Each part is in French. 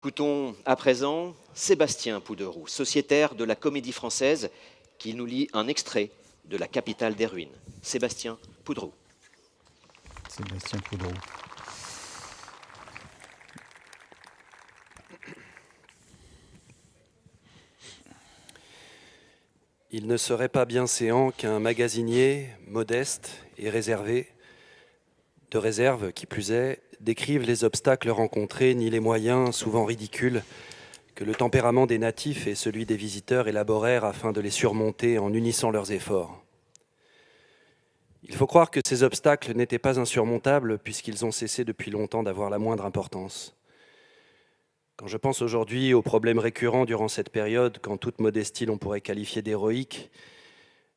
Écoutons à présent Sébastien Pouderoux, sociétaire de la Comédie Française, qui nous lit un extrait de La Capitale des Ruines. Sébastien Pouderoux. Sébastien Pouderoux. Il ne serait pas bien séant qu'un magasinier modeste et réservé, de réserve qui plus est, décrive les obstacles rencontrés ni les moyens, souvent ridicules, que le tempérament des natifs et celui des visiteurs élaborèrent afin de les surmonter en unissant leurs efforts. Il faut croire que ces obstacles n'étaient pas insurmontables puisqu'ils ont cessé depuis longtemps d'avoir la moindre importance. Quand je pense aujourd'hui aux problèmes récurrents durant cette période, qu'en toute modestie l'on pourrait qualifier d'héroïque,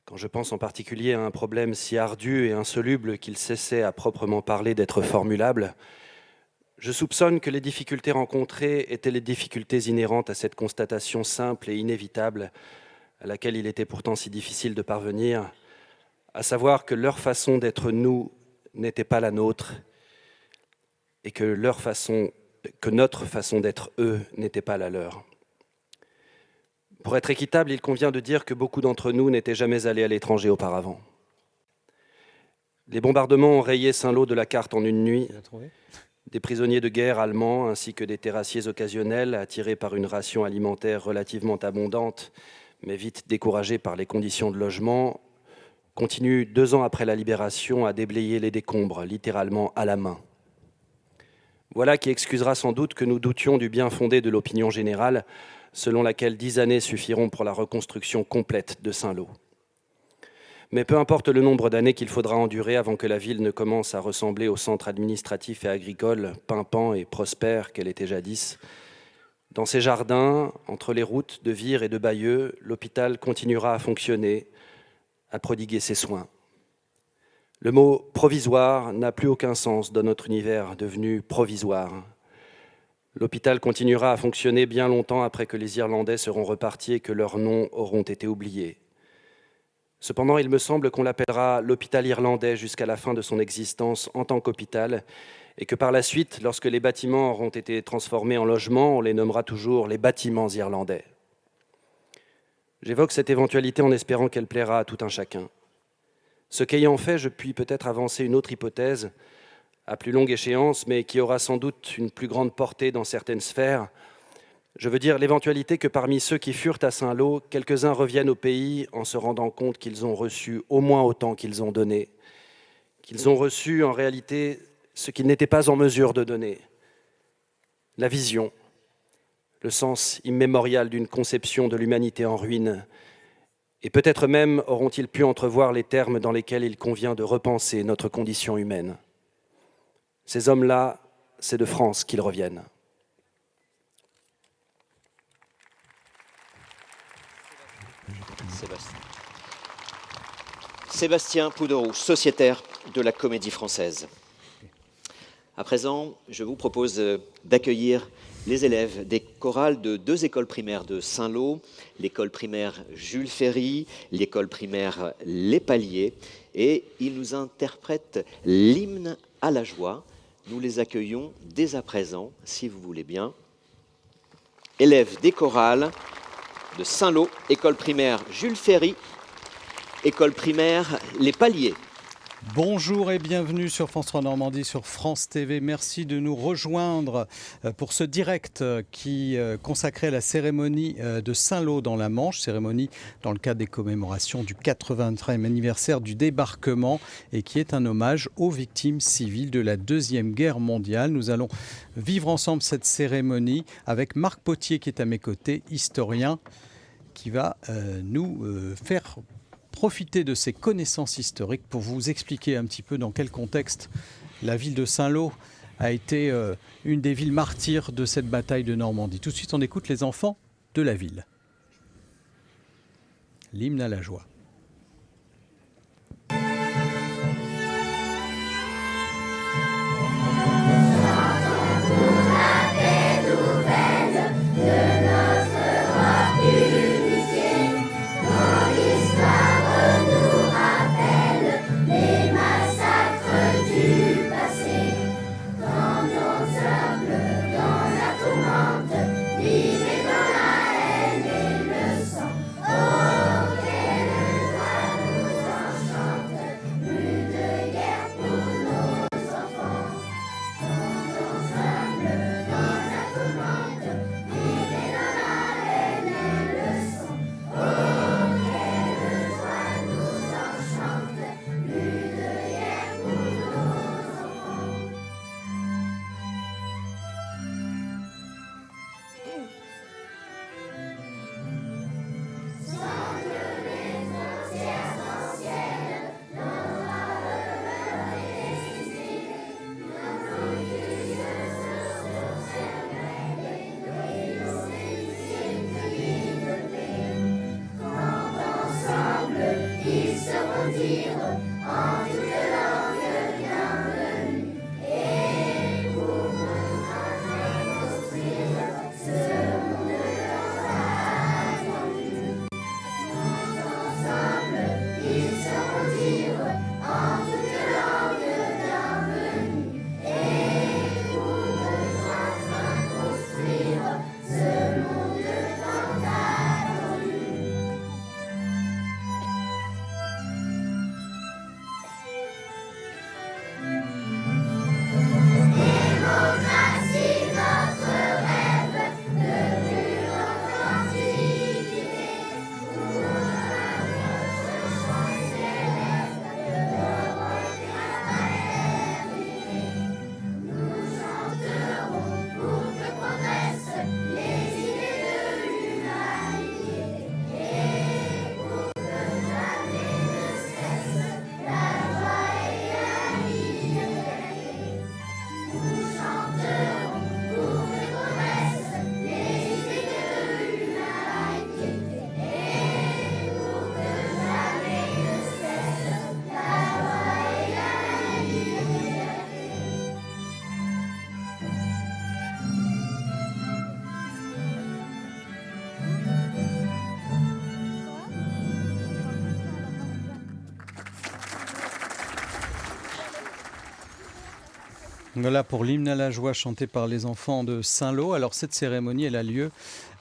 quand je pense en particulier à un problème si ardu et insoluble qu'il cessait à proprement parler d'être formulable, je soupçonne que les difficultés rencontrées étaient les difficultés inhérentes à cette constatation simple et inévitable, à laquelle il était pourtant si difficile de parvenir, à savoir que leur façon d'être nous n'était pas la nôtre et que notre façon d'être eux n'était pas la leur. Pour être équitable, il convient de dire que beaucoup d'entre nous n'étaient jamais allés à l'étranger auparavant. Les bombardements ont rayé Saint-Lô de la carte en une nuit. Des prisonniers de guerre allemands ainsi que des terrassiers occasionnels, attirés par une ration alimentaire relativement abondante, mais vite découragés par les conditions de logement, continuent 2 ans après la libération à déblayer les décombres, littéralement à la main. Voilà qui excusera sans doute que nous doutions du bien fondé de l'opinion générale, selon laquelle 10 années suffiront pour la reconstruction complète de Saint-Lô. Mais peu importe le nombre d'années qu'il faudra endurer avant que la ville ne commence à ressembler au centre administratif et agricole, pimpant et prospère qu'elle était jadis, dans ses jardins, entre les routes de Vire et de Bayeux, l'hôpital continuera à fonctionner, à prodiguer ses soins. Le mot « provisoire » n'a plus aucun sens dans notre univers devenu provisoire. L'hôpital continuera à fonctionner bien longtemps après que les Irlandais seront repartis et que leurs noms auront été oubliés. Cependant, il me semble qu'on l'appellera l'hôpital irlandais jusqu'à la fin de son existence en tant qu'hôpital et que par la suite, lorsque les bâtiments auront été transformés en logements, on les nommera toujours les bâtiments irlandais. J'évoque cette éventualité en espérant qu'elle plaira à tout un chacun. Ce qu'ayant fait, je puis peut-être avancer une autre hypothèse, à plus longue échéance, mais qui aura sans doute une plus grande portée dans certaines sphères. Je veux dire l'éventualité que parmi ceux qui furent à Saint-Lô, quelques-uns reviennent au pays en se rendant compte qu'ils ont reçu au moins autant qu'ils ont donné, qu'ils ont reçu en réalité ce qu'ils n'étaient pas en mesure de donner, la vision, le sens immémorial d'une conception de l'humanité en ruine, et peut-être même auront-ils pu entrevoir les termes dans lesquels il convient de repenser notre condition humaine. Ces hommes-là, c'est de France qu'ils reviennent. Sébastien Pouderoux, sociétaire de la Comédie Française. À présent, je vous propose d'accueillir les élèves des chorales de 2 écoles primaires de Saint-Lô, l'école primaire Jules Ferry, l'école primaire Les Paliers, et ils nous interprètent l'hymne à la joie. Nous les accueillons dès à présent, si vous voulez bien. Élèves des chorales de Saint-Lô, école primaire Jules Ferry, école primaire Les Paliers. Bonjour et bienvenue sur France 3 Normandie, sur France TV. Merci de nous rejoindre pour ce direct qui est consacré à la cérémonie de Saint-Lô dans la Manche, cérémonie dans le cadre des commémorations du 83e anniversaire du débarquement et qui est un hommage aux victimes civiles de la Deuxième Guerre mondiale. Nous allons vivre ensemble cette cérémonie avec Marc Potier qui est à mes côtés, historien, qui va nous faire profiter de ces connaissances historiques pour vous expliquer un petit peu dans quel contexte la ville de Saint-Lô a été une des villes martyrs de cette bataille de Normandie. Tout de suite, on écoute les enfants de la ville. L'hymne à la joie. Dans la tourmente Voilà pour l'hymne à la joie chanté par les enfants de Saint-Lô. Alors cette cérémonie, elle a lieu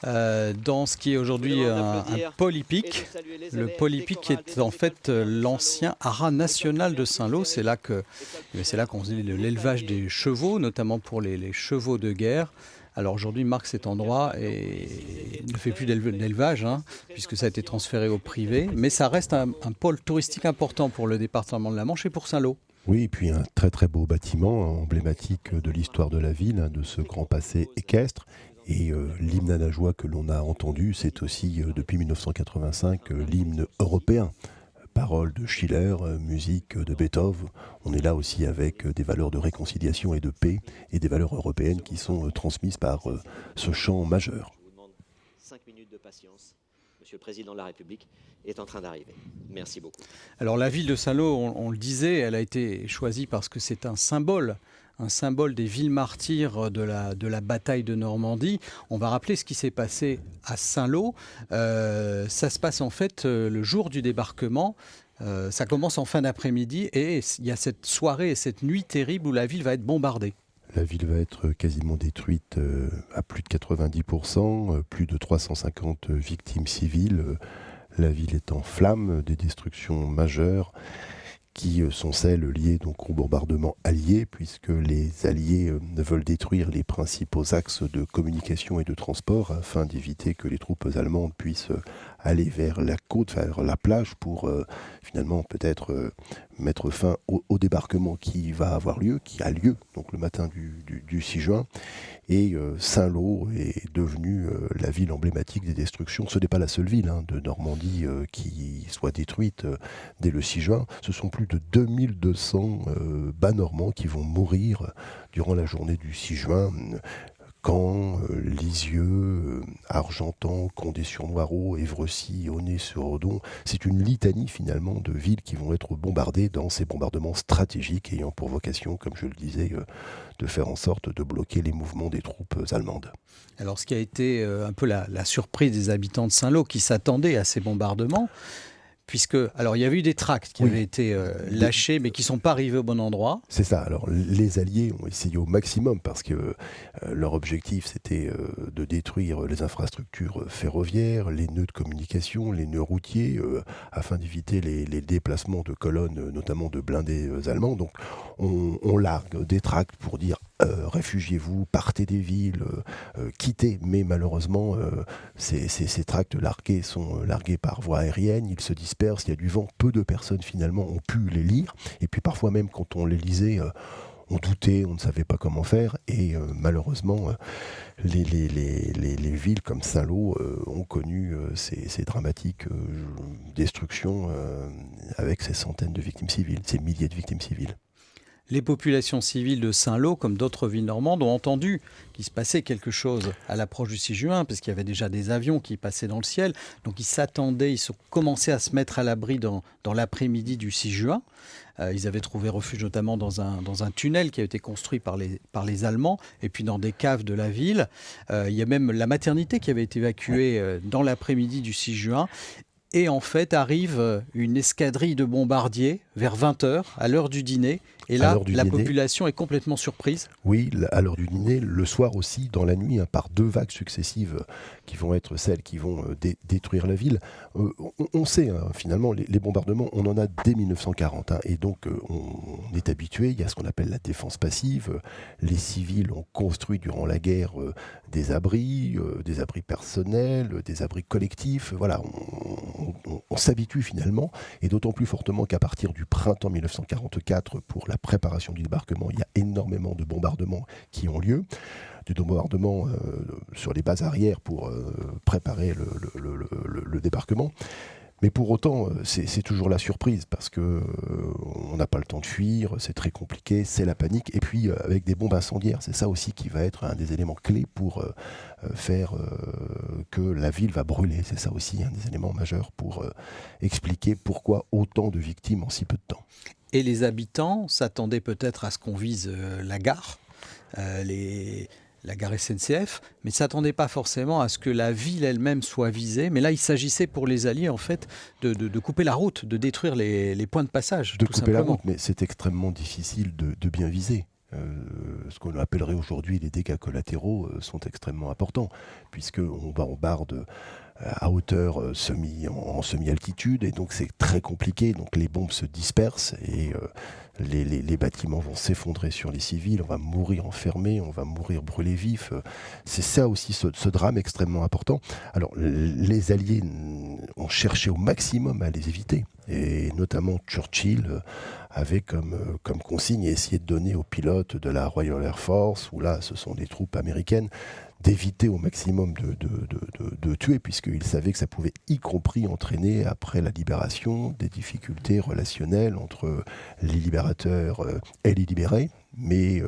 dans ce qui est aujourd'hui un pôle hippique. Le pôle hippique est en fait l'ancien haras national de Saint-Lô. C'est là qu'on faisait l'élevage des chevaux, notamment pour les chevaux de guerre. Alors aujourd'hui, Marc, cet endroit ne fait plus d'élevage, puisque ça a été transféré au privé. Mais ça reste un pôle touristique important pour le département de la Manche et pour Saint-Lô. Oui, et puis un très très beau bâtiment emblématique de l'histoire de la ville, de ce grand passé équestre. Et l'hymne à la joie que l'on a entendu, c'est aussi depuis 1985 l'hymne européen. Paroles de Schiller, musique de Beethoven. On est là aussi avec des valeurs de réconciliation et de paix et des valeurs européennes qui sont transmises par ce chant majeur. Je vous demande 5 minutes de patience. Monsieur le Président de la République est en train d'arriver. Merci beaucoup. Alors la ville de Saint-Lô, on le disait, elle a été choisie parce que c'est un symbole des villes martyrs de la bataille de Normandie. On va rappeler ce qui s'est passé à Saint-Lô. Ça se passe en fait le jour du débarquement. Ça commence en fin d'après-midi et il y a cette soirée et cette nuit terrible où la ville va être bombardée. La ville va être quasiment détruite à plus de 90%, plus de 350 victimes civiles. La ville est en flammes, des destructions majeures qui sont celles liées donc au bombardement allié, puisque les Alliés veulent détruire les principaux axes de communication et de transport afin d'éviter que les troupes allemandes puissent aller vers la côte, vers la plage, pour finalement peut-être mettre fin au débarquement qui va avoir lieu, qui a lieu donc le matin du 6 juin. Et Saint-Lô est devenue la ville emblématique des destructions. Ce n'est pas la seule ville de Normandie qui soit détruite dès le 6 juin. Ce sont plus de 2200 bas normands qui vont mourir durant la journée du 6 juin. Caen, Lisieux, Argentan, Condé-sur-Noireau, Évrecy, Aulnay-sur-Odon. C'est une litanie finalement de villes qui vont être bombardées dans ces bombardements stratégiques ayant pour vocation, comme je le disais, de faire en sorte de bloquer les mouvements des troupes allemandes. Alors ce qui a été un peu la surprise des habitants de Saint-Lô qui s'attendaient à ces bombardements, puisque, alors il y avait eu des tracts qui avaient été lâchés, mais qui ne sont pas arrivés au bon endroit. C'est ça. Alors les Alliés ont essayé au maximum, parce que leur objectif c'était de détruire les infrastructures ferroviaires, les nœuds de communication, les nœuds routiers, afin d'éviter les déplacements de colonnes, notamment de blindés allemands. Donc on largue des tracts pour dire réfugiez-vous, partez des villes, quittez. Mais malheureusement, ces tracts largués sont largués par voie aérienne, ils se dispersent, il y a du vent, peu de personnes finalement ont pu les lire. Et puis parfois même quand on les lisait, on doutait, on ne savait pas comment faire. Et malheureusement, les villes comme Saint-Lô ont connu ces dramatiques destructions avec ces centaines de victimes civiles, ces milliers de victimes civiles. Les populations civiles de Saint-Lô, comme d'autres villes normandes, ont entendu qu'il se passait quelque chose à l'approche du 6 juin, parce qu'il y avait déjà des avions qui passaient dans le ciel. Donc ils s'attendaient, ils ont commencé à se mettre à l'abri dans l'après-midi du 6 juin. Ils avaient trouvé refuge notamment dans un tunnel qui a été construit par les Allemands, et puis dans des caves de la ville. Il y a même la maternité qui avait été évacuée dans l'après-midi du 6 juin. Et en fait, arrive une escadrille de bombardiers vers 20h, à l'heure du dîner. Et là, la population est complètement surprise. Oui, à l'heure du dîner, le soir aussi, dans la nuit, par 2 vagues successives qui vont être celles qui vont détruire la ville. On sait, finalement, les bombardements, on en a dès 1940. Et donc, on est habitué, il y a ce qu'on appelle la défense passive. Les civils ont construit durant la guerre des abris personnels, des abris collectifs. Voilà, on s'habitue finalement, et d'autant plus fortement qu'à partir du printemps 1944, pour la préparation du débarquement, il y a énormément de bombardements qui ont lieu, des bombardements sur les bases arrières pour préparer le débarquement. Mais pour autant, c'est toujours la surprise, parce qu'on n'a pas le temps de fuir, c'est très compliqué, c'est la panique. Et puis avec des bombes incendiaires, c'est ça aussi qui va être un des éléments clés pour faire que la ville va brûler. C'est ça aussi un des éléments majeurs pour expliquer pourquoi autant de victimes en si peu de temps. Et les habitants s'attendaient peut-être à ce qu'on vise la gare, la gare SNCF, mais ne s'attendaient pas forcément à ce que la ville elle-même soit visée. Mais là, il s'agissait pour les Alliés, en fait, de couper la route, de détruire les points de passage, tout simplement. La route, mais c'est extrêmement difficile de bien viser. Ce qu'on appellerait aujourd'hui les dégâts collatéraux sont extrêmement importants, puisqu'on bombarde à hauteur en semi-altitude, et donc c'est très compliqué. Donc les bombes se dispersent et les bâtiments vont s'effondrer sur les civils, on va mourir enfermés, on va mourir brûlés vifs. C'est ça aussi ce drame extrêmement important. Alors les Alliés ont cherché au maximum à les éviter, et notamment Churchill avait comme consigne essayer de donner aux pilotes de la Royal Air Force, où là ce sont des troupes américaines, d'éviter au maximum de tuer, puisqu'il savait que ça pouvait y compris entraîner, après la libération, des difficultés relationnelles entre les libérateurs et les libérés. Mais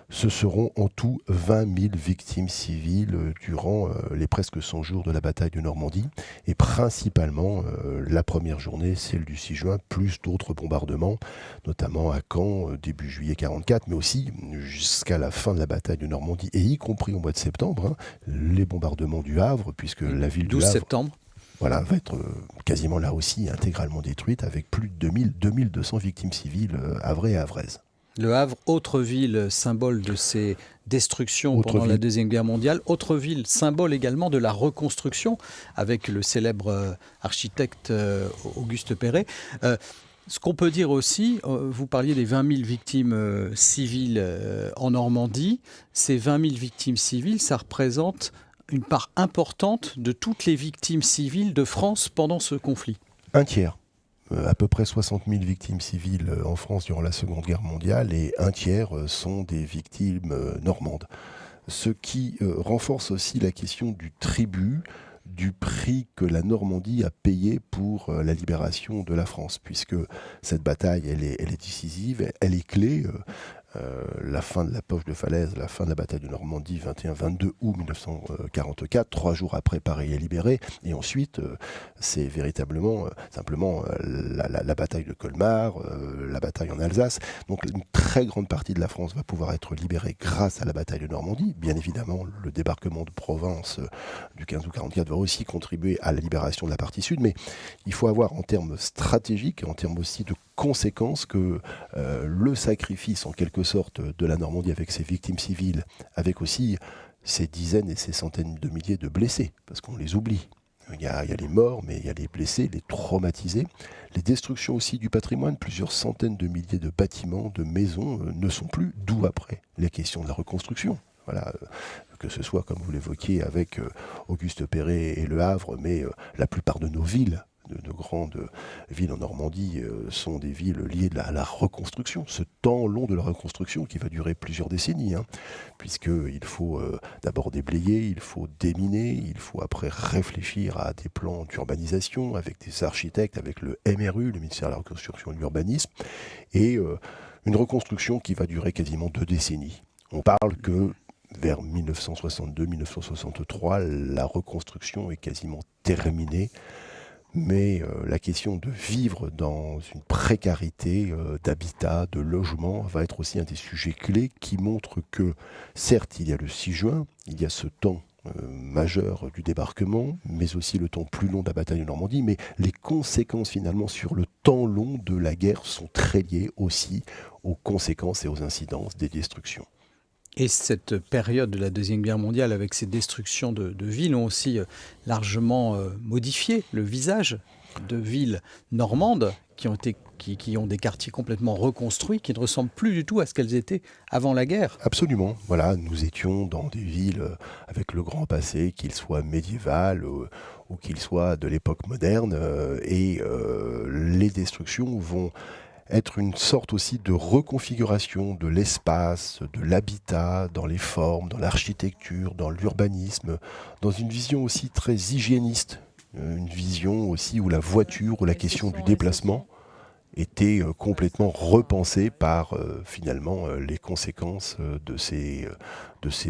ce seront en tout 20 000 victimes civiles durant les presque 100 jours de la bataille de Normandie, et principalement la première journée, celle du 6 juin, plus d'autres bombardements, notamment à Caen, début juillet 1944, mais aussi jusqu'à la fin de la bataille de Normandie, et y compris au mois de septembre, les bombardements du Havre, puisque la ville du 12 Havre... septembre. Voilà, va être quasiment là aussi intégralement détruite, avec plus de 2200 victimes civiles havraises et havraises. Le Havre, autre ville symbole de ces destructions pendant la Deuxième Guerre mondiale, autre ville symbole également de la reconstruction, avec le célèbre architecte Auguste Perret. Ce qu'on peut dire aussi, vous parliez des 20 000 victimes civiles en Normandie. Ces 20 000 victimes civiles, ça représente une part importante de toutes les victimes civiles de France pendant ce conflit. Un tiers. À peu près 60 000 victimes civiles en France durant la Seconde Guerre mondiale, et un tiers sont des victimes normandes. Ce qui renforce aussi la question du tribut, du prix que la Normandie a payé pour la libération de la France, puisque cette bataille, elle est décisive, elle est clé. La fin de la poche de Falaise, la fin de la bataille de Normandie, 21-22 août 1944, 3 jours après Paris est libéré, et ensuite c'est véritablement simplement la bataille de Colmar, la bataille en Alsace. Donc une très grande partie de la France va pouvoir être libérée grâce à la bataille de Normandie. Bien évidemment, le débarquement de Provence du 15 août 1944 va aussi contribuer à la libération de la partie sud, mais il faut avoir en termes stratégiques, en termes aussi de conséquences, que le sacrifice en quelque sorte de la Normandie, avec ses victimes civiles, avec aussi ces dizaines et ces centaines de milliers de blessés, parce qu'on les oublie. Il y a les morts, mais il y a les blessés, les traumatisés, les destructions aussi du patrimoine. Plusieurs centaines de milliers de bâtiments, de maisons ne sont plus, d'où après les questions de la reconstruction. Voilà, que ce soit, comme vous l'évoquiez, avec Auguste Perret et Le Havre, mais la plupart de nos villes, de grandes villes en Normandie, sont des villes liées à la reconstruction, ce temps long de la reconstruction qui va durer plusieurs décennies, puisqu'il faut d'abord déblayer, il faut déminer, il faut après réfléchir à des plans d'urbanisation avec des architectes, avec le MRU, le ministère de la Reconstruction et de l'Urbanisme, et une reconstruction qui va durer quasiment 2 décennies. On parle que vers 1962-1963, la reconstruction est quasiment terminée. Mais la question de vivre dans une précarité d'habitat, de logement, va être aussi un des sujets clés, qui montre que, certes, il y a le 6 juin, il y a ce temps majeur du débarquement, mais aussi le temps plus long de la bataille de Normandie, mais les conséquences finalement sur le temps long de la guerre sont très liées aussi aux conséquences et aux incidences des destructions. Et cette période de la Deuxième Guerre mondiale, avec ces destructions de villes, ont aussi largement modifié le visage de villes normandes qui ont des quartiers complètement reconstruits, qui ne ressemblent plus du tout à ce qu'elles étaient avant la guerre. Absolument. Voilà, nous étions dans des villes avec le grand passé, qu'il soit médiéval ou qu'il soit de l'époque moderne, et les destructions vont être une sorte aussi de reconfiguration de l'espace, de l'habitat, dans les formes, dans l'architecture, dans l'urbanisme, dans une vision aussi très hygiéniste, une vision aussi où la voiture, où la question du déplacement était complètement repensée par finalement les conséquences de ces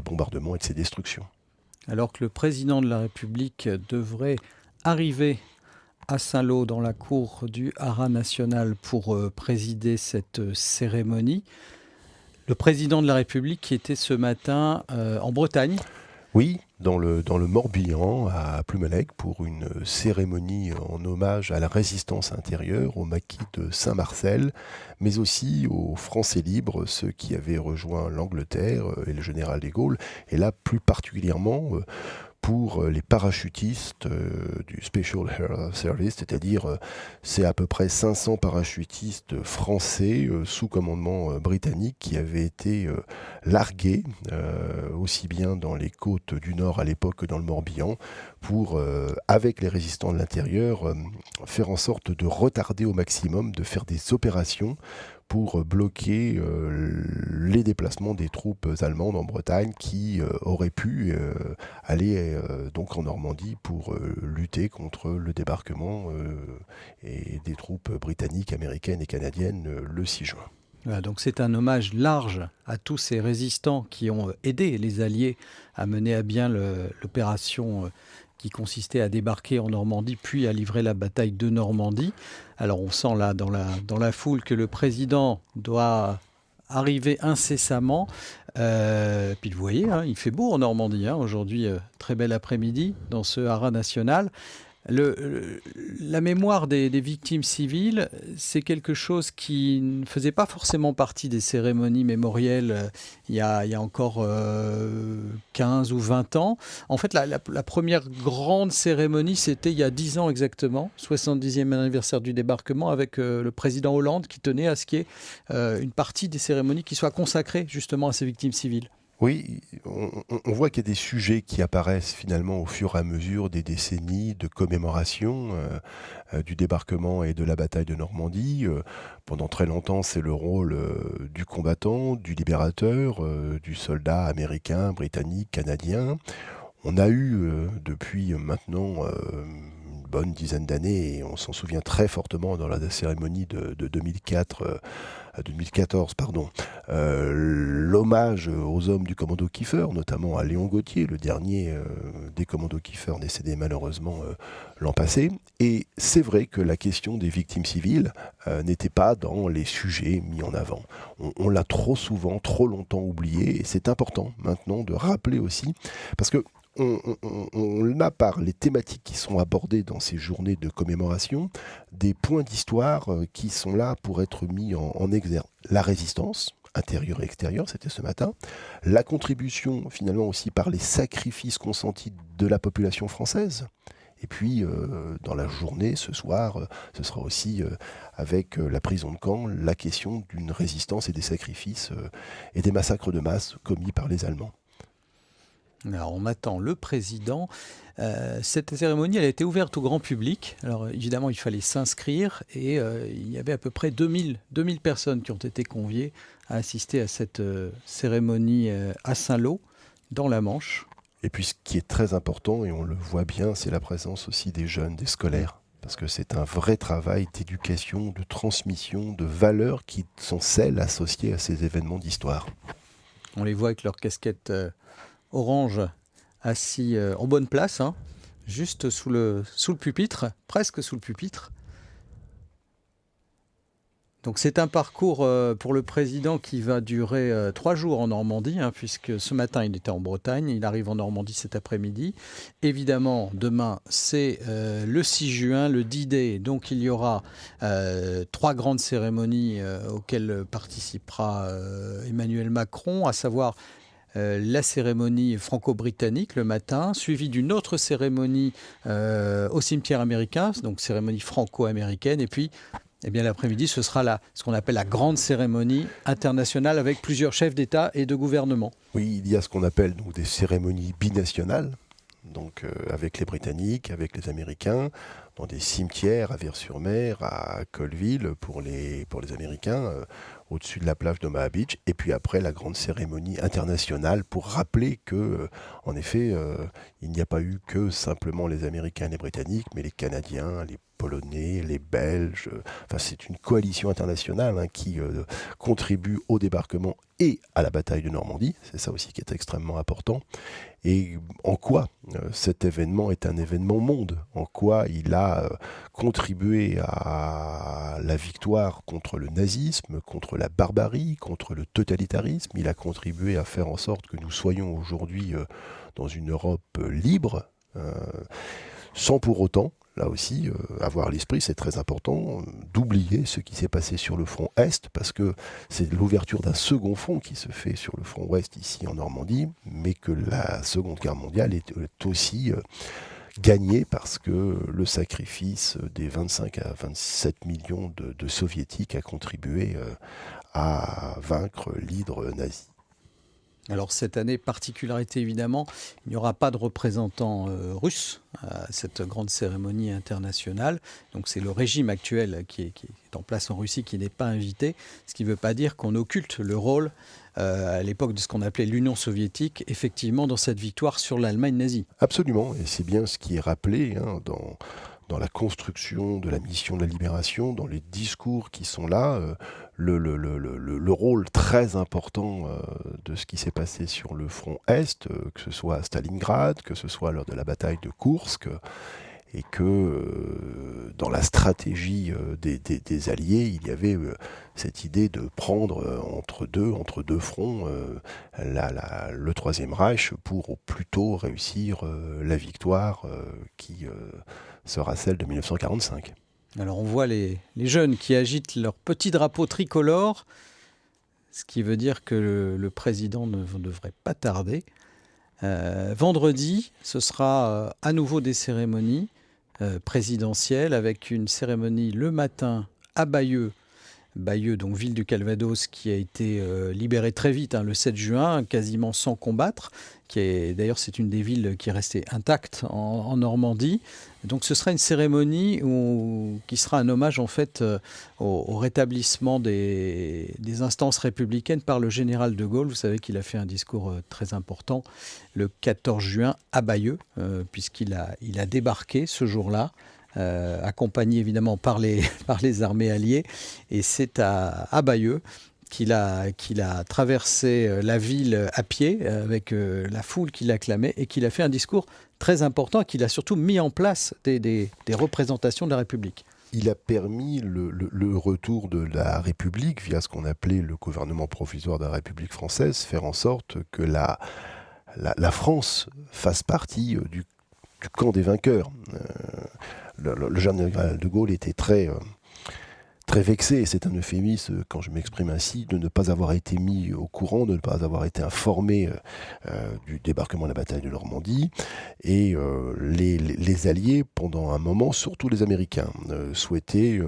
bombardements et de ces destructions. Alors que le président de la République devrait arriver à Saint-Lô, dans la cour du Haras national, pour présider cette cérémonie. Le président de la République qui était ce matin en Bretagne. Oui, dans le Morbihan, à Plumelec, pour une cérémonie en hommage à la résistance intérieure, au maquis de Saint-Marcel, mais aussi aux Français libres, ceux qui avaient rejoint l'Angleterre et le général de Gaulle, et là plus particulièrement pour les parachutistes du Special Air Service, c'est-à-dire c'est à peu près 500 parachutistes français sous commandement britannique qui avaient été largués aussi bien dans les côtes du Nord à l'époque que dans le Morbihan pour, avec les résistants de l'intérieur, faire en sorte de retarder au maximum, de faire des opérations pour bloquer les déplacements des troupes allemandes en Bretagne qui auraient pu aller donc en Normandie pour lutter contre le débarquement et des troupes britanniques, américaines et canadiennes le 6 juin. Voilà, donc c'est un hommage large à tous ces résistants qui ont aidé les Alliés à mener à bien l'opération qui consistait à débarquer en Normandie, puis à livrer la bataille de Normandie. Alors on sent là dans la foule que le président doit arriver incessamment. Puis vous voyez, il fait beau en Normandie, aujourd'hui, très bel après-midi dans ce haras national. La mémoire des victimes civiles, c'est quelque chose qui ne faisait pas forcément partie des cérémonies mémorielles il y a encore 15 ou 20 ans. En fait, la première grande cérémonie, c'était il y a 10 ans exactement, 70e anniversaire du débarquement, avec le président Hollande qui tenait à ce qu'il y ait une partie des cérémonies qui soit consacrée justement à ces victimes civiles. Oui, on voit qu'il y a des sujets qui apparaissent finalement au fur et à mesure des décennies de commémoration du débarquement et de la bataille de Normandie. Pendant très longtemps, c'est le rôle du combattant, du libérateur, du soldat américain, britannique, canadien. On a eu depuis maintenant une bonne dizaine d'années, et on s'en souvient très fortement dans la cérémonie de 2014, l'hommage aux hommes du commando Kiefer, notamment à Léon Gauthier, le dernier des commandos Kiefer décédé malheureusement l'an passé. Et c'est vrai que la question des victimes civiles n'était pas dans les sujets mis en avant. On l'a trop souvent, trop longtemps oublié, et c'est important maintenant de rappeler aussi, parce que on a, par les thématiques qui sont abordées dans ces journées de commémoration, des points d'histoire qui sont là pour être mis en exergue. La résistance, intérieure et extérieure, c'était ce matin. La contribution, finalement, aussi par les sacrifices consentis de la population française. Et puis, dans la journée, ce soir, ce sera aussi, avec la prison de Caen, la question d'une résistance et des sacrifices et des massacres de masse commis par les Allemands. Alors on attend le président. Cette cérémonie, elle a été ouverte au grand public. Alors évidemment, il fallait s'inscrire et il y avait à peu près 2000 personnes qui ont été conviées à assister à cette cérémonie à Saint-Lô, dans la Manche. Et puis ce qui est très important, et on le voit bien, c'est la présence aussi des jeunes, des scolaires. Parce que c'est un vrai travail d'éducation, de transmission, de valeurs qui sont celles associées à ces événements d'histoire. On les voit avec leurs casquettes orange, assis en bonne place, juste sous le pupitre, presque sous le pupitre. Donc c'est un parcours pour le président qui va durer 3 jours en Normandie, puisque ce matin il était en Bretagne, il arrive en Normandie cet après-midi. Évidemment, demain c'est le 6 juin, le D-Day, donc il y aura 3 grandes cérémonies auxquelles participera Emmanuel Macron, à savoir la cérémonie franco-britannique le matin, suivie d'une autre cérémonie au cimetière américain, donc cérémonie franco-américaine, et puis l'après-midi, ce sera ce qu'on appelle la grande cérémonie internationale avec plusieurs chefs d'État et de gouvernement. Oui, il y a ce qu'on appelle donc des cérémonies binationales, donc avec les Britanniques, avec les Américains, dans des cimetières à Vers-sur-Mer, à Colville pour les Américains, au-dessus de la plage d'Omaha Beach, et puis après la grande cérémonie internationale pour rappeler que, en effet, il n'y a pas eu que simplement les Américains et les Britanniques, mais les Canadiens, les Polonais, les Belges. Enfin, c'est une coalition internationale qui contribue au débarquement et à la bataille de Normandie. C'est ça aussi qui est extrêmement important. Et en quoi cet événement est un événement monde? En quoi il a contribué à la victoire contre le nazisme, contre la barbarie, contre le totalitarisme? Il a contribué à faire en sorte que nous soyons aujourd'hui dans une Europe libre, sans pour autant, là aussi, avoir à l'esprit, c'est très important, d'oublier ce qui s'est passé sur le front Est, parce que c'est l'ouverture d'un second front qui se fait sur le front Ouest, ici en Normandie, mais que la Seconde Guerre mondiale est aussi gagnée parce que le sacrifice des 25 à 27 millions de Soviétiques a contribué à vaincre l'hydre nazi. Alors cette année, particularité évidemment, il n'y aura pas de représentant russe à cette grande cérémonie internationale. Donc c'est le régime actuel qui est en place en Russie qui n'est pas invité, ce qui ne veut pas dire qu'on occulte le rôle à l'époque de ce qu'on appelait l'Union soviétique, effectivement dans cette victoire sur l'Allemagne nazie. Absolument, et c'est bien ce qui est rappelé dans la construction de la mission de la libération, dans les discours qui sont là, le rôle très important de ce qui s'est passé sur le front Est, que ce soit à Stalingrad, que ce soit lors de la bataille de Koursk, et que dans la stratégie des Alliés, il y avait cette idée de prendre entre deux fronts le Troisième Reich pour au plus tôt réussir la victoire qui sera celle de 1945. Alors on voit les jeunes qui agitent leur petit drapeau tricolore, ce qui veut dire que le président ne devrait pas tarder. Vendredi, ce sera à nouveau des cérémonies présidentielles avec une cérémonie le matin à Bayeux, donc ville du Calvados, qui a été libérée très vite, le 7 juin, quasiment sans combattre. D'ailleurs, c'est une des villes qui est restée intacte en Normandie. Donc ce sera une cérémonie qui sera un hommage en fait au rétablissement des instances républicaines par le général de Gaulle. Vous savez qu'il a fait un discours très important le 14 juin à Bayeux, puisqu'il a débarqué ce jour-là, accompagné évidemment par les armées alliées. Et c'est à Bayeux qu'il a traversé la ville à pied avec la foule qui l'acclamait et qu'il a fait un discours très important et qu'il a surtout mis en place des représentations de la République. Il a permis le retour de la République via ce qu'on appelait le gouvernement provisoire de la République française, faire en sorte que la France fasse partie du camp des vainqueurs. Le général de Gaulle était très vexé, et c'est un euphémisme quand je m'exprime ainsi, de ne pas avoir été mis au courant, de ne pas avoir été informé du débarquement de la bataille de Normandie. Et les Alliés, pendant un moment, surtout les Américains, souhaitaient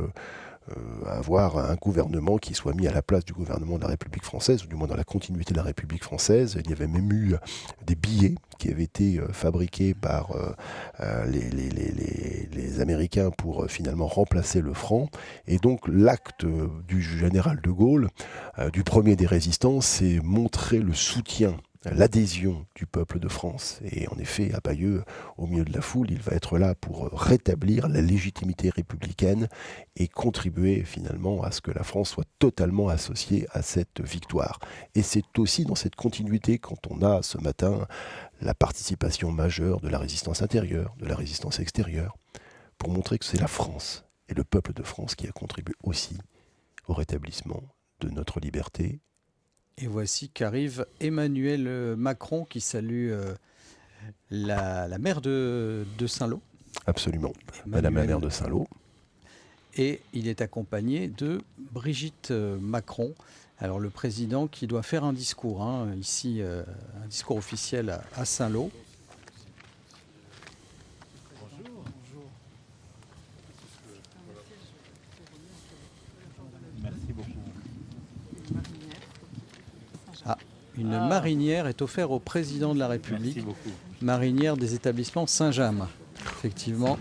avoir un gouvernement qui soit mis à la place du gouvernement de la République française, ou du moins dans la continuité de la République française. Il y avait même eu des billets qui avaient été fabriqués par les Américains pour finalement remplacer le franc. Et donc l'acte du général de Gaulle, du premier des résistants, c'est montrer le soutien, l'adhésion du peuple de France. Et en effet, à Bayeux, au milieu de la foule, il va être là pour rétablir la légitimité républicaine et contribuer finalement à ce que la France soit totalement associée à cette victoire. Et c'est aussi dans cette continuité quand on a ce matin la participation majeure de la résistance intérieure, de la résistance extérieure, pour montrer que c'est la France et le peuple de France qui a contribué aussi au rétablissement de notre liberté. Et voici qu'arrive Emmanuel Macron qui salue la maire de Saint-Lô. Absolument, Madame la maire de Saint-Lô. Et il est accompagné de Brigitte Macron. Alors le président qui doit faire un discours, ici, un discours officiel à Saint-Lô. Une marinière est offerte au président de la République, marinière des établissements Saint-James. Effectivement,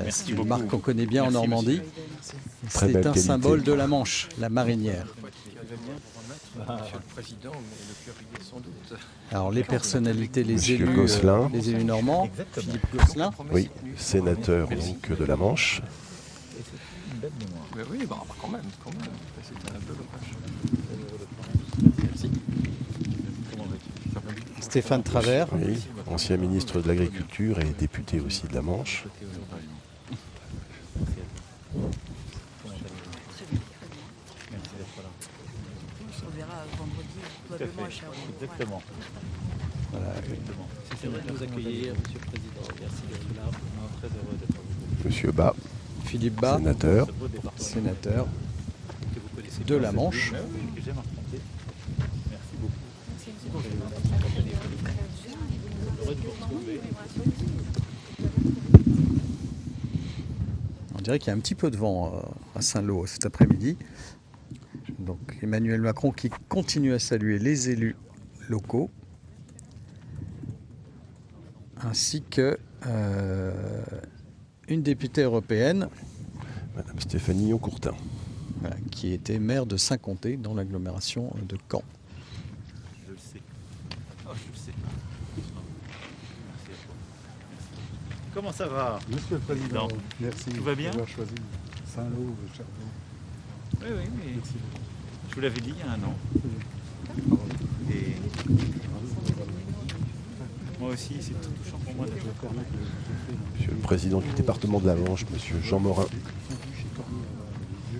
c'est une marque qu'on connaît bien en Normandie. C'est un symbole de la Manche, la marinière. Monsieur le Président, mais le currier sans doute. Alors les personnalités, les Monsieur élus, Gosselin. les élus normands. Philippe Gosselin. Oui, sénateur donc de la Manche. Mais oui, bah, quand même. C'est un peu dommage. Merci. Stéphane Travers. Oui, ancien ministre de l'Agriculture et député aussi de la Manche. On verra vendredi, probablement à Cherbourg. Exactement. Voilà. C'est vrai de nous accueillir, Monsieur le Président. Merci d'être là. On est très heureux d'être avec vous. Monsieur Bas, Philippe Bas, sénateur. sénateur Que vous connaissez de la Manche. que j'aime affronter. Merci beaucoup. Heureux de vous retrouver. On dirait qu'il y a un petit peu de vent à Saint-Lô cet après-midi. Donc Emmanuel Macron qui continue à saluer les élus locaux ainsi que une députée européenne Madame Stéphanie Yoncourtin. voilà, qui était maire de Saint-Comté dans l'agglomération de Caen. Je le sais. Oh, je le sais. Merci à toi. Comment ça va? Monsieur le Président, merci Tout va bien d'avoir choisi Saint-Lô, Cherbourg. Oui, mais je vous l'avais dit il y a un an. Et moi aussi, c'est tout touchant pour moi d'être là. Monsieur le président du département de la Manche, monsieur Jean Morin.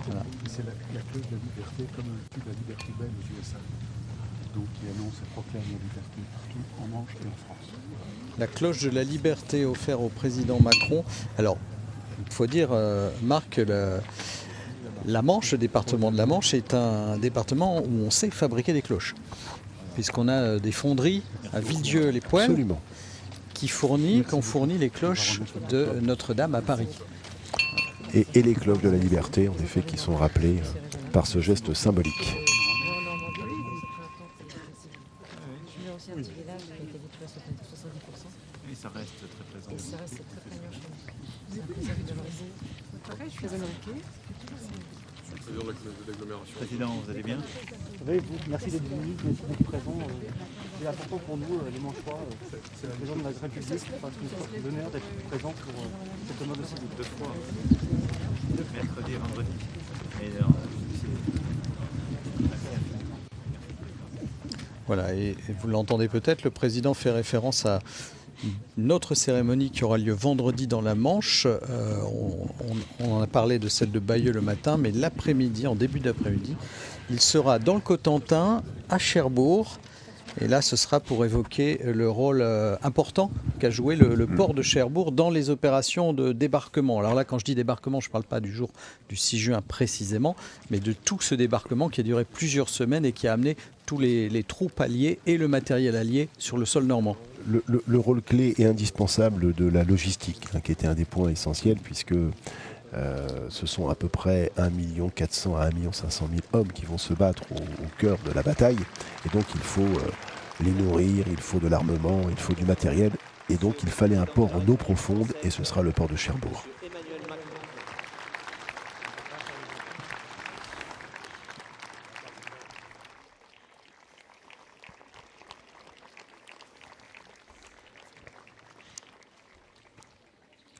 Voilà. C'est la clé de la liberté, comme le cul de la liberté belge aux USA. Donc qui annonce et proclame la liberté partout en Manche et en France. La cloche de la liberté offerte au président Macron. Alors, il faut dire, Marc, que la Manche, le département de la Manche, est un département où on sait fabriquer des cloches. Puisqu'on a des fonderies à Villedieu-les-Poêles Absolument. qui ont fourni les cloches de Notre-Dame à Paris. Et les cloches de la liberté, en effet, qui sont rappelées par ce geste symbolique. Je viens aussi un petit village qui a été détruit à 70%. Et ça reste très présent. Et ça reste très très bien chez nous. C'est un plaisir de valoriser. Pareil, je suis très américaine. Président, vous allez bien? Oui, merci d'être venu, merci d'être présent. C'est important pour nous, les Manchois, c'est le président de la République, parce que c'est l'honneur d'être présent pour cette commode aussi. 2 fois. Mercredi et vendredi. Et Voilà, et vous l'entendez peut-être, le président fait référence à une autre cérémonie qui aura lieu vendredi dans la Manche. On en a parlé de celle de Bayeux le matin, mais l'après-midi, en début d'après-midi, il sera dans le Cotentin, à Cherbourg. Et là, ce sera pour évoquer le rôle important qu'a joué le port de Cherbourg dans les opérations de débarquement. Alors là, quand je dis débarquement, je ne parle pas du jour du 6 juin précisément, mais de tout ce débarquement qui a duré plusieurs semaines et qui a amené tous les troupes alliées et le matériel allié sur le sol normand. Le rôle clé et indispensable de la logistique, qui était un des points essentiels, puisque ce sont à peu près 1 400 000 à 1 500 000 hommes qui vont se battre au cœur de la bataille. Et donc il faut les nourrir, il faut de l'armement, il faut du matériel. Et donc il fallait un port en eau profonde, et ce sera le port de Cherbourg.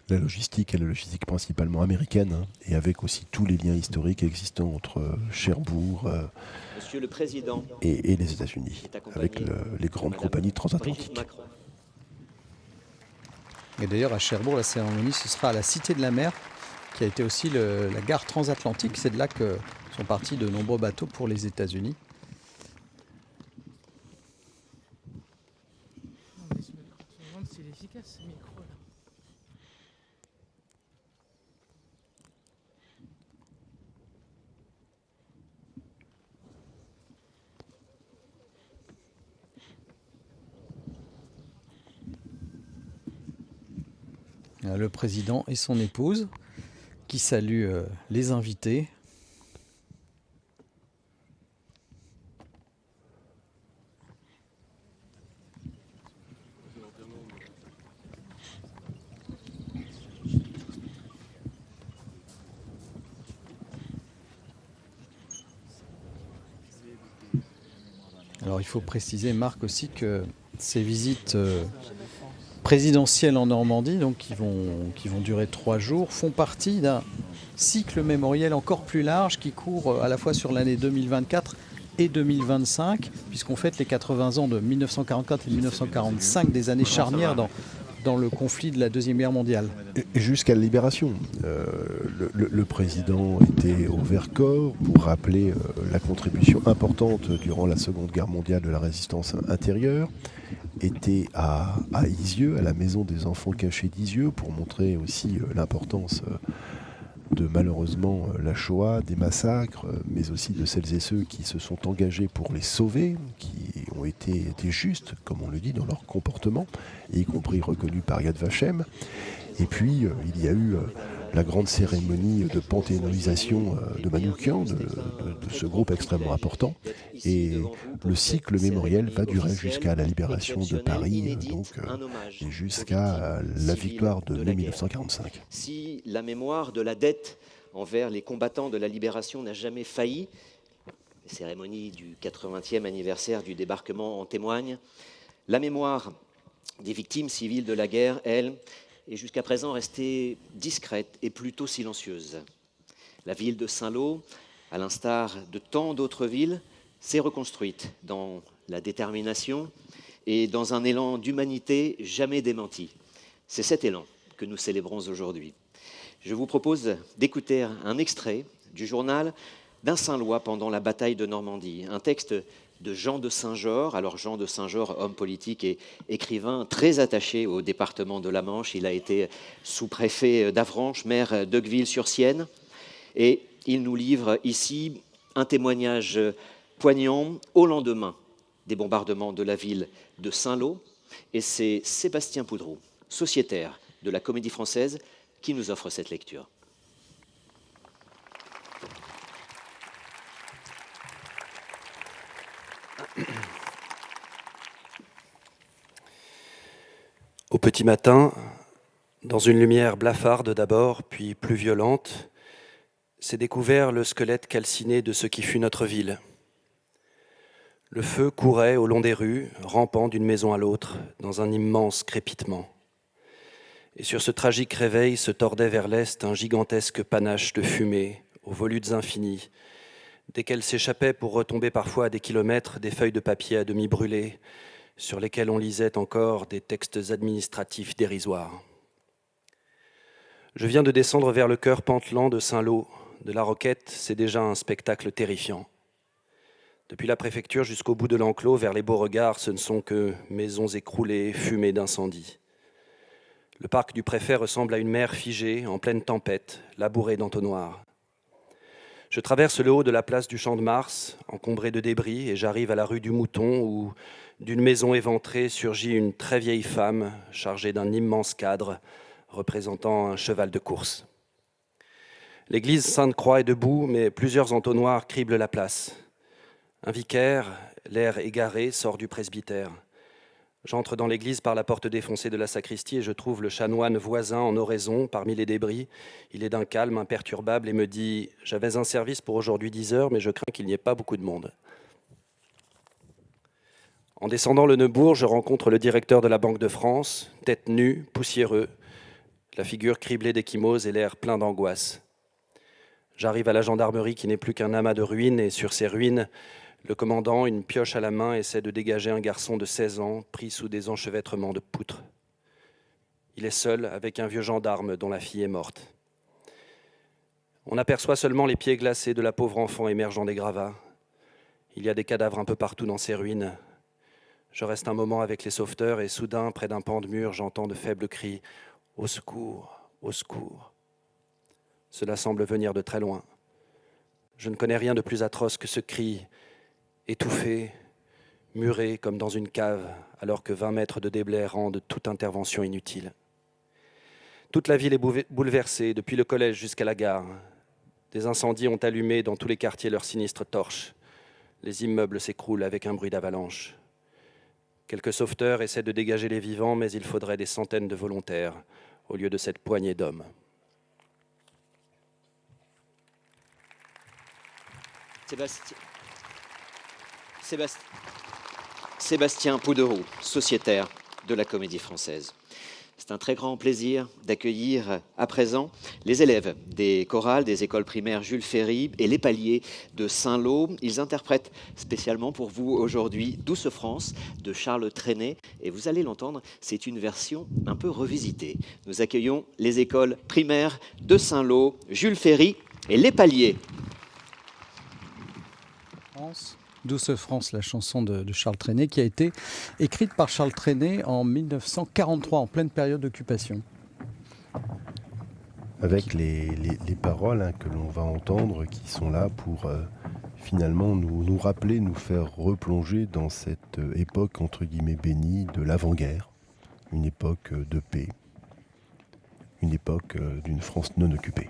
La logistique est la logistique principalement américaine, et avec aussi tous les liens historiques existants entre Cherbourg Monsieur le Président et les États-Unis, avec les grandes compagnies transatlantiques. Et d'ailleurs, à Cherbourg, la cérémonie, ce sera à la Cité de la Mer, qui a été aussi la gare transatlantique. C'est de là que sont partis de nombreux bateaux pour les États-Unis. Je me demande s'il est efficace ce micro là. Le président et son épouse qui saluent les invités. Alors il faut préciser, Marc, aussi que ces visites présidentielles en Normandie, donc qui vont durer 3 jours, font partie d'un cycle mémoriel encore plus large qui court à la fois sur l'année 2024 et 2025, puisqu'on fête les 80 ans de 1944 et 1945, des années charnières dans le conflit de la Deuxième Guerre mondiale. Et jusqu'à la libération. Le président était au Vercors pour rappeler la contribution importante durant la Seconde Guerre mondiale de la résistance intérieure, était à Isieux, à la maison des enfants cachés d'Isieux, pour montrer aussi l'importance de malheureusement la Shoah, des massacres, mais aussi de celles et ceux qui se sont engagés pour les sauver, qui ont été justes, comme on le dit, dans leur comportement, y compris reconnus par Yad Vashem. Et puis, il y a eu la grande cérémonie de panthéonisation de Manoukian, de ce groupe extrêmement important. Et le cycle mémoriel va durer jusqu'à la libération de Paris, et jusqu'à la victoire de mai 1945. Si la mémoire de la dette envers les combattants de la libération n'a jamais failli, les cérémonies du 80e anniversaire du débarquement en témoignent, la mémoire des victimes civiles de la guerre, elle, est jusqu'à présent restée discrète et plutôt silencieuse. La ville de Saint-Lô, à l'instar de tant d'autres villes, s'est reconstruite dans la détermination et dans un élan d'humanité jamais démenti. C'est cet élan que nous célébrons aujourd'hui. Je vous propose d'écouter un extrait du journal d'un Saint-Lois pendant la bataille de Normandie, un texte de Jean de Saint-Georges. Alors Jean de Saint-Georges, homme politique et écrivain très attaché au département de la Manche, il a été sous-préfet d'Avranches, maire d'Ocqueville-sur-Sienne, et il nous livre ici un témoignage poignant au lendemain des bombardements de la ville de Saint-Lô, et c'est Sébastien Poudreau, sociétaire de la Comédie Française, qui nous offre cette lecture. Au petit matin, dans une lumière blafarde d'abord, puis plus violente, s'est découvert le squelette calciné de ce qui fut notre ville. Le feu courait au long des rues, rampant d'une maison à l'autre, dans un immense crépitement. Et sur ce tragique réveil se tordait vers l'est un gigantesque panache de fumée, aux volutes infinis, desquelles s'échappaient pour retomber parfois à des kilomètres des feuilles de papier à demi brûlées, sur lesquelles on lisait encore des textes administratifs dérisoires. Je viens de descendre vers le cœur pantelant de Saint-Lô. De la Roquette, c'est déjà un spectacle terrifiant. Depuis la préfecture jusqu'au bout de l'enclos, vers les Beauregards, ce ne sont que maisons écroulées, fumées d'incendie. Le parc du préfet ressemble à une mer figée, en pleine tempête, labourée d'entonnoirs. Je traverse le haut de la place du Champ de Mars, encombré de débris, et j'arrive à la rue du Mouton, où d'une maison éventrée surgit une très vieille femme, chargée d'un immense cadre, représentant un cheval de course. L'église Sainte-Croix est debout, mais plusieurs entonnoirs criblent la place. Un vicaire, l'air égaré, sort du presbytère. J'entre dans l'église par la porte défoncée de la sacristie et je trouve le chanoine voisin en oraison parmi les débris. Il est d'un calme imperturbable et me dit « J'avais un service pour aujourd'hui 10 heures, mais je crains qu'il n'y ait pas beaucoup de monde. » En descendant le Neubourg, je rencontre le directeur de la Banque de France, tête nue, poussiéreux, la figure criblée d'ecchymose et l'air plein d'angoisse. J'arrive à la gendarmerie qui n'est plus qu'un amas de ruines et sur ces ruines, le commandant, une pioche à la main, essaie de dégager un garçon de 16 ans pris sous des enchevêtrements de poutres. Il est seul avec un vieux gendarme dont la fille est morte. On aperçoit seulement les pieds glacés de la pauvre enfant émergeant des gravats. Il y a des cadavres un peu partout dans ces ruines. Je reste un moment avec les sauveteurs et soudain, près d'un pan de mur, j'entends de faibles cris « Au secours, au secours !» Cela semble venir de très loin. Je ne connais rien de plus atroce que ce cri, étouffé, muré comme dans une cave, alors que 20 mètres de déblais rendent toute intervention inutile. Toute la ville est bouleversée, depuis le collège jusqu'à la gare. Des incendies ont allumé dans tous les quartiers leurs sinistres torches. Les immeubles s'écroulent avec un bruit d'avalanche. Quelques sauveteurs essaient de dégager les vivants, mais il faudrait des centaines de volontaires au lieu de cette poignée d'hommes. Sébastien Pouderoux, sociétaire de la Comédie Française. C'est un très grand plaisir d'accueillir à présent les élèves des chorales des écoles primaires Jules Ferry et les paliers de Saint-Lô. Ils interprètent spécialement pour vous aujourd'hui Douce France de Charles Trenet. Et vous allez l'entendre, c'est une version un peu revisitée. Nous accueillons les écoles primaires de Saint-Lô, Jules Ferry et les paliers. Douce France, la chanson de Charles Trenet, qui a été écrite par Charles Trenet en 1943, en pleine période d'occupation. Avec les paroles que l'on va entendre, qui sont là pour finalement nous rappeler, nous faire replonger dans cette époque entre guillemets bénie de l'avant-guerre, une époque de paix, une époque d'une France non occupée.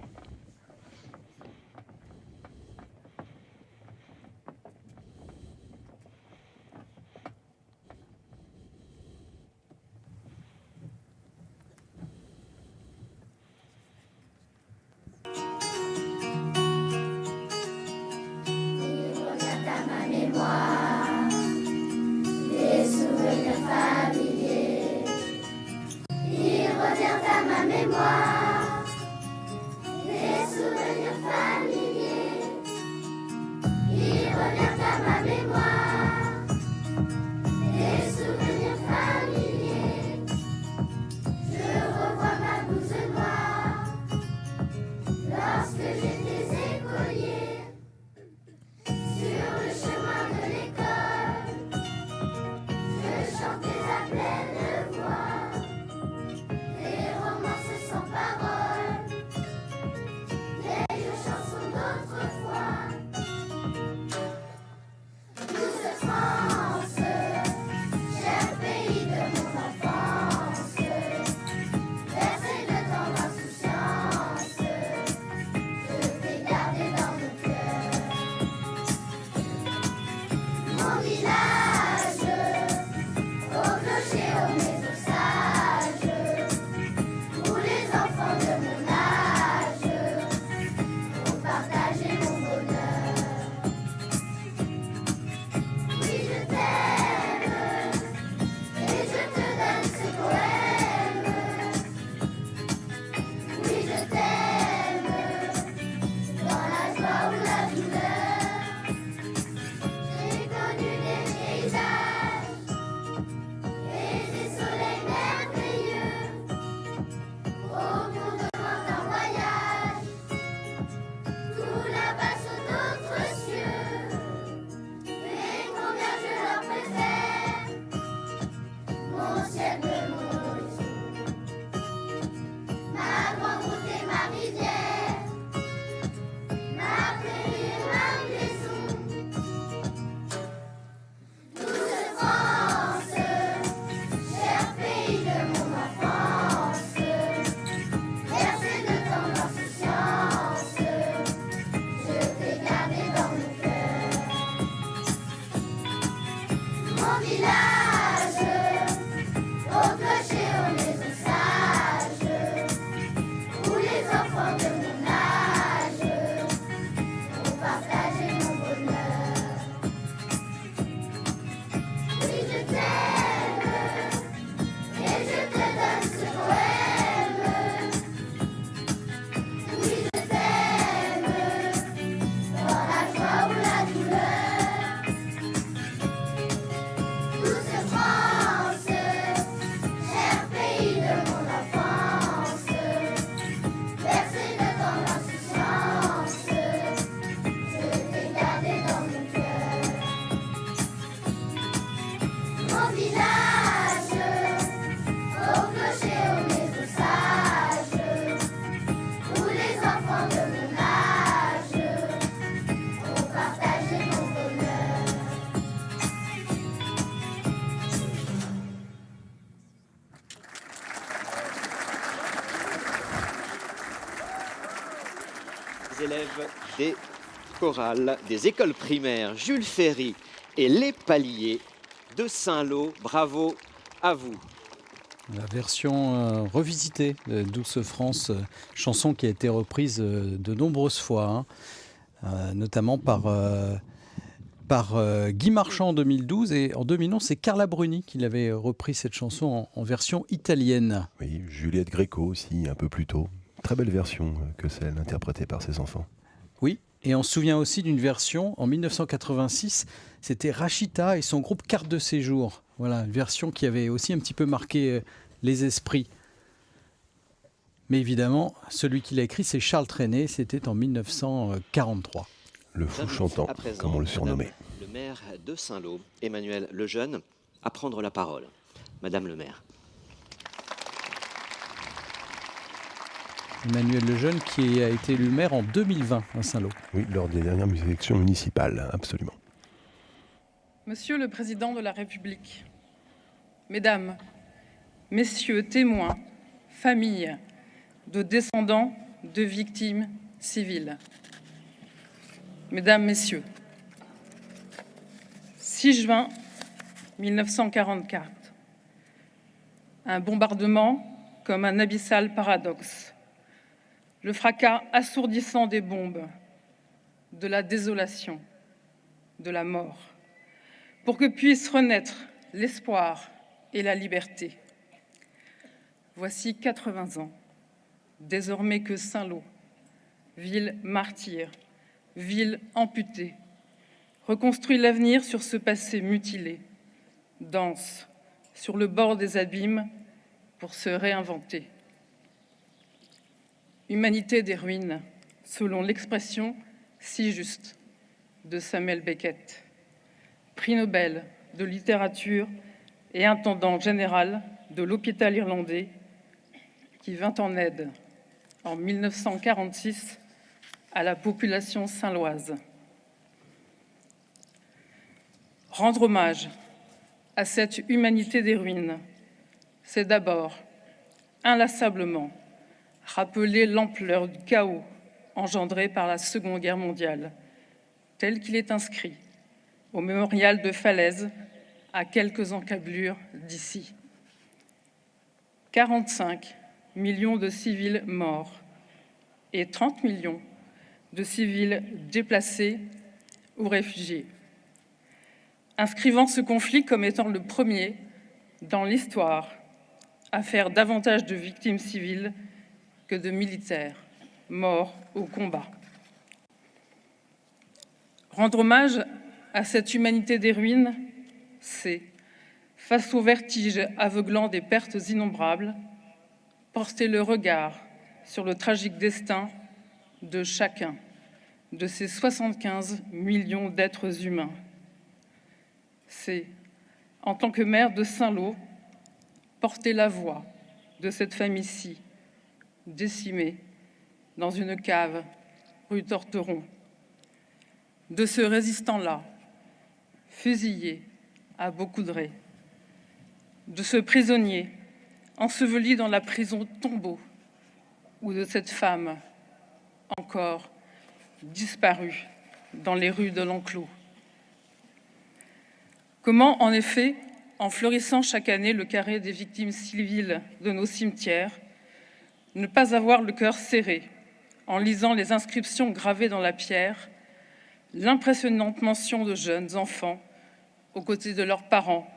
Élèves des chorales des écoles primaires Jules Ferry et les paliers de Saint-Lô. Bravo à vous. La version revisitée de Douce France, chanson qui a été reprise de nombreuses fois, notamment par par Guy Marchand en 2012 et en 2011, c'est Carla Bruni qui l'avait repris cette chanson en version italienne. Oui, Juliette Gréco aussi, un peu plus tôt. Très belle version que celle interprétée par ses enfants. Oui, et on se souvient aussi d'une version en 1986, c'était Rachita et son groupe Carte de séjour. Voilà, une version qui avait aussi un petit peu marqué les esprits. Mais évidemment, celui qui l'a écrit, c'est Charles Trenet, c'était en 1943. Le fou chantant, comme on le surnommait. Le maire de Saint-Lô, Emmanuel Lejeune, à prendre la parole. Madame le maire. Emmanuel Lejeune qui a été élu maire en 2020 à Saint-Lô. Oui, lors des dernières élections municipales, absolument. Monsieur le Président de la République, Mesdames, Messieurs témoins, familles de descendants de victimes civiles. Mesdames, Messieurs, 6 juin 1944, un bombardement comme un abyssal paradoxe, le fracas assourdissant des bombes, de la désolation, de la mort, pour que puisse renaître l'espoir et la liberté. Voici 80 ans, désormais que Saint-Lô, ville martyre, ville amputée, reconstruit l'avenir sur ce passé mutilé, danse sur le bord des abîmes pour se réinventer. Humanité des ruines, selon l'expression si juste de Samuel Beckett, prix Nobel de littérature et intendant général de l'hôpital irlandais, qui vint en aide en 1946 à la population saint-loise. Rendre hommage à cette humanité des ruines, c'est d'abord, inlassablement, rappeler l'ampleur du chaos engendré par la Seconde Guerre mondiale, tel qu'il est inscrit au mémorial de Falaise, à quelques encablures d'ici. 45 millions de civils morts et 30 millions de civils déplacés ou réfugiés, inscrivant ce conflit comme étant le premier dans l'histoire à faire davantage de victimes civiles que de militaires morts au combat. Rendre hommage à cette humanité des ruines, c'est, face au vertige aveuglant des pertes innombrables, porter le regard sur le tragique destin de chacun de ces 75 millions d'êtres humains. C'est, en tant que maire de Saint-Lô, porter la voix de cette famille-ci, décimée dans une cave rue Torteron, de ce résistant-là, fusillé à Beaucoudray, de ce prisonnier enseveli dans la prison tombeau, ou de cette femme encore disparue dans les rues de l'enclos. Comment, en effet, en fleurissant chaque année le carré des victimes civiles de nos cimetières, ne pas avoir le cœur serré en lisant les inscriptions gravées dans la pierre, l'impressionnante mention de jeunes enfants aux côtés de leurs parents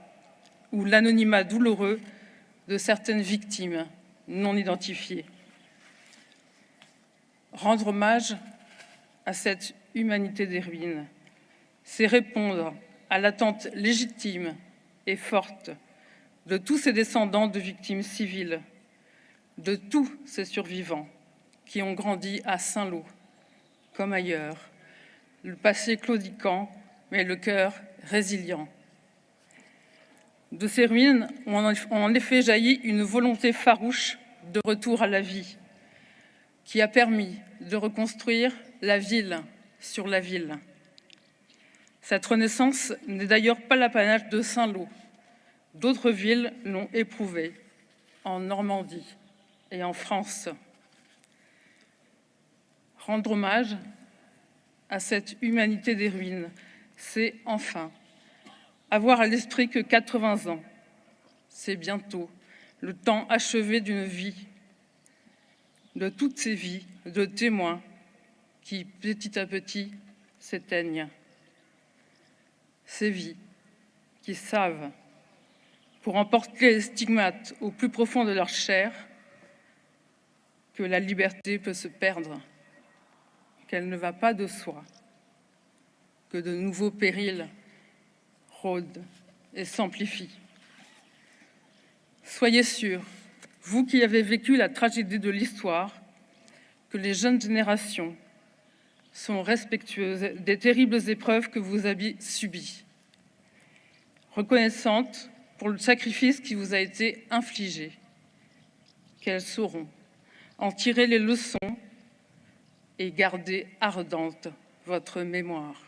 ou l'anonymat douloureux de certaines victimes non identifiées. Rendre hommage à cette humanité des ruines, c'est répondre à l'attente légitime et forte de tous ces descendants de victimes civiles, de tous ces survivants qui ont grandi à Saint-Lô, comme ailleurs, le passé claudiquant, mais le cœur résilient. De ces ruines ont en effet jailli une volonté farouche de retour à la vie, qui a permis de reconstruire la ville sur la ville. Cette renaissance n'est d'ailleurs pas l'apanage de Saint-Lô. D'autres villes l'ont éprouvée, en Normandie et en France. Rendre hommage à cette humanité des ruines, c'est enfin avoir à l'esprit que 80 ans, c'est bientôt le temps achevé d'une vie, de toutes ces vies de témoins qui, petit à petit, s'éteignent. ces vies qui savent, pour emporter les stigmates au plus profond de leur chair, que la liberté peut se perdre, qu'elle ne va pas de soi, que de nouveaux périls rôdent et s'amplifient. Soyez sûrs, vous qui avez vécu la tragédie de l'histoire, que les jeunes générations sont respectueuses des terribles épreuves que vous avez subies, reconnaissantes pour le sacrifice qui vous a été infligé, qu'elles sauront en tirer les leçons et garder ardente votre mémoire.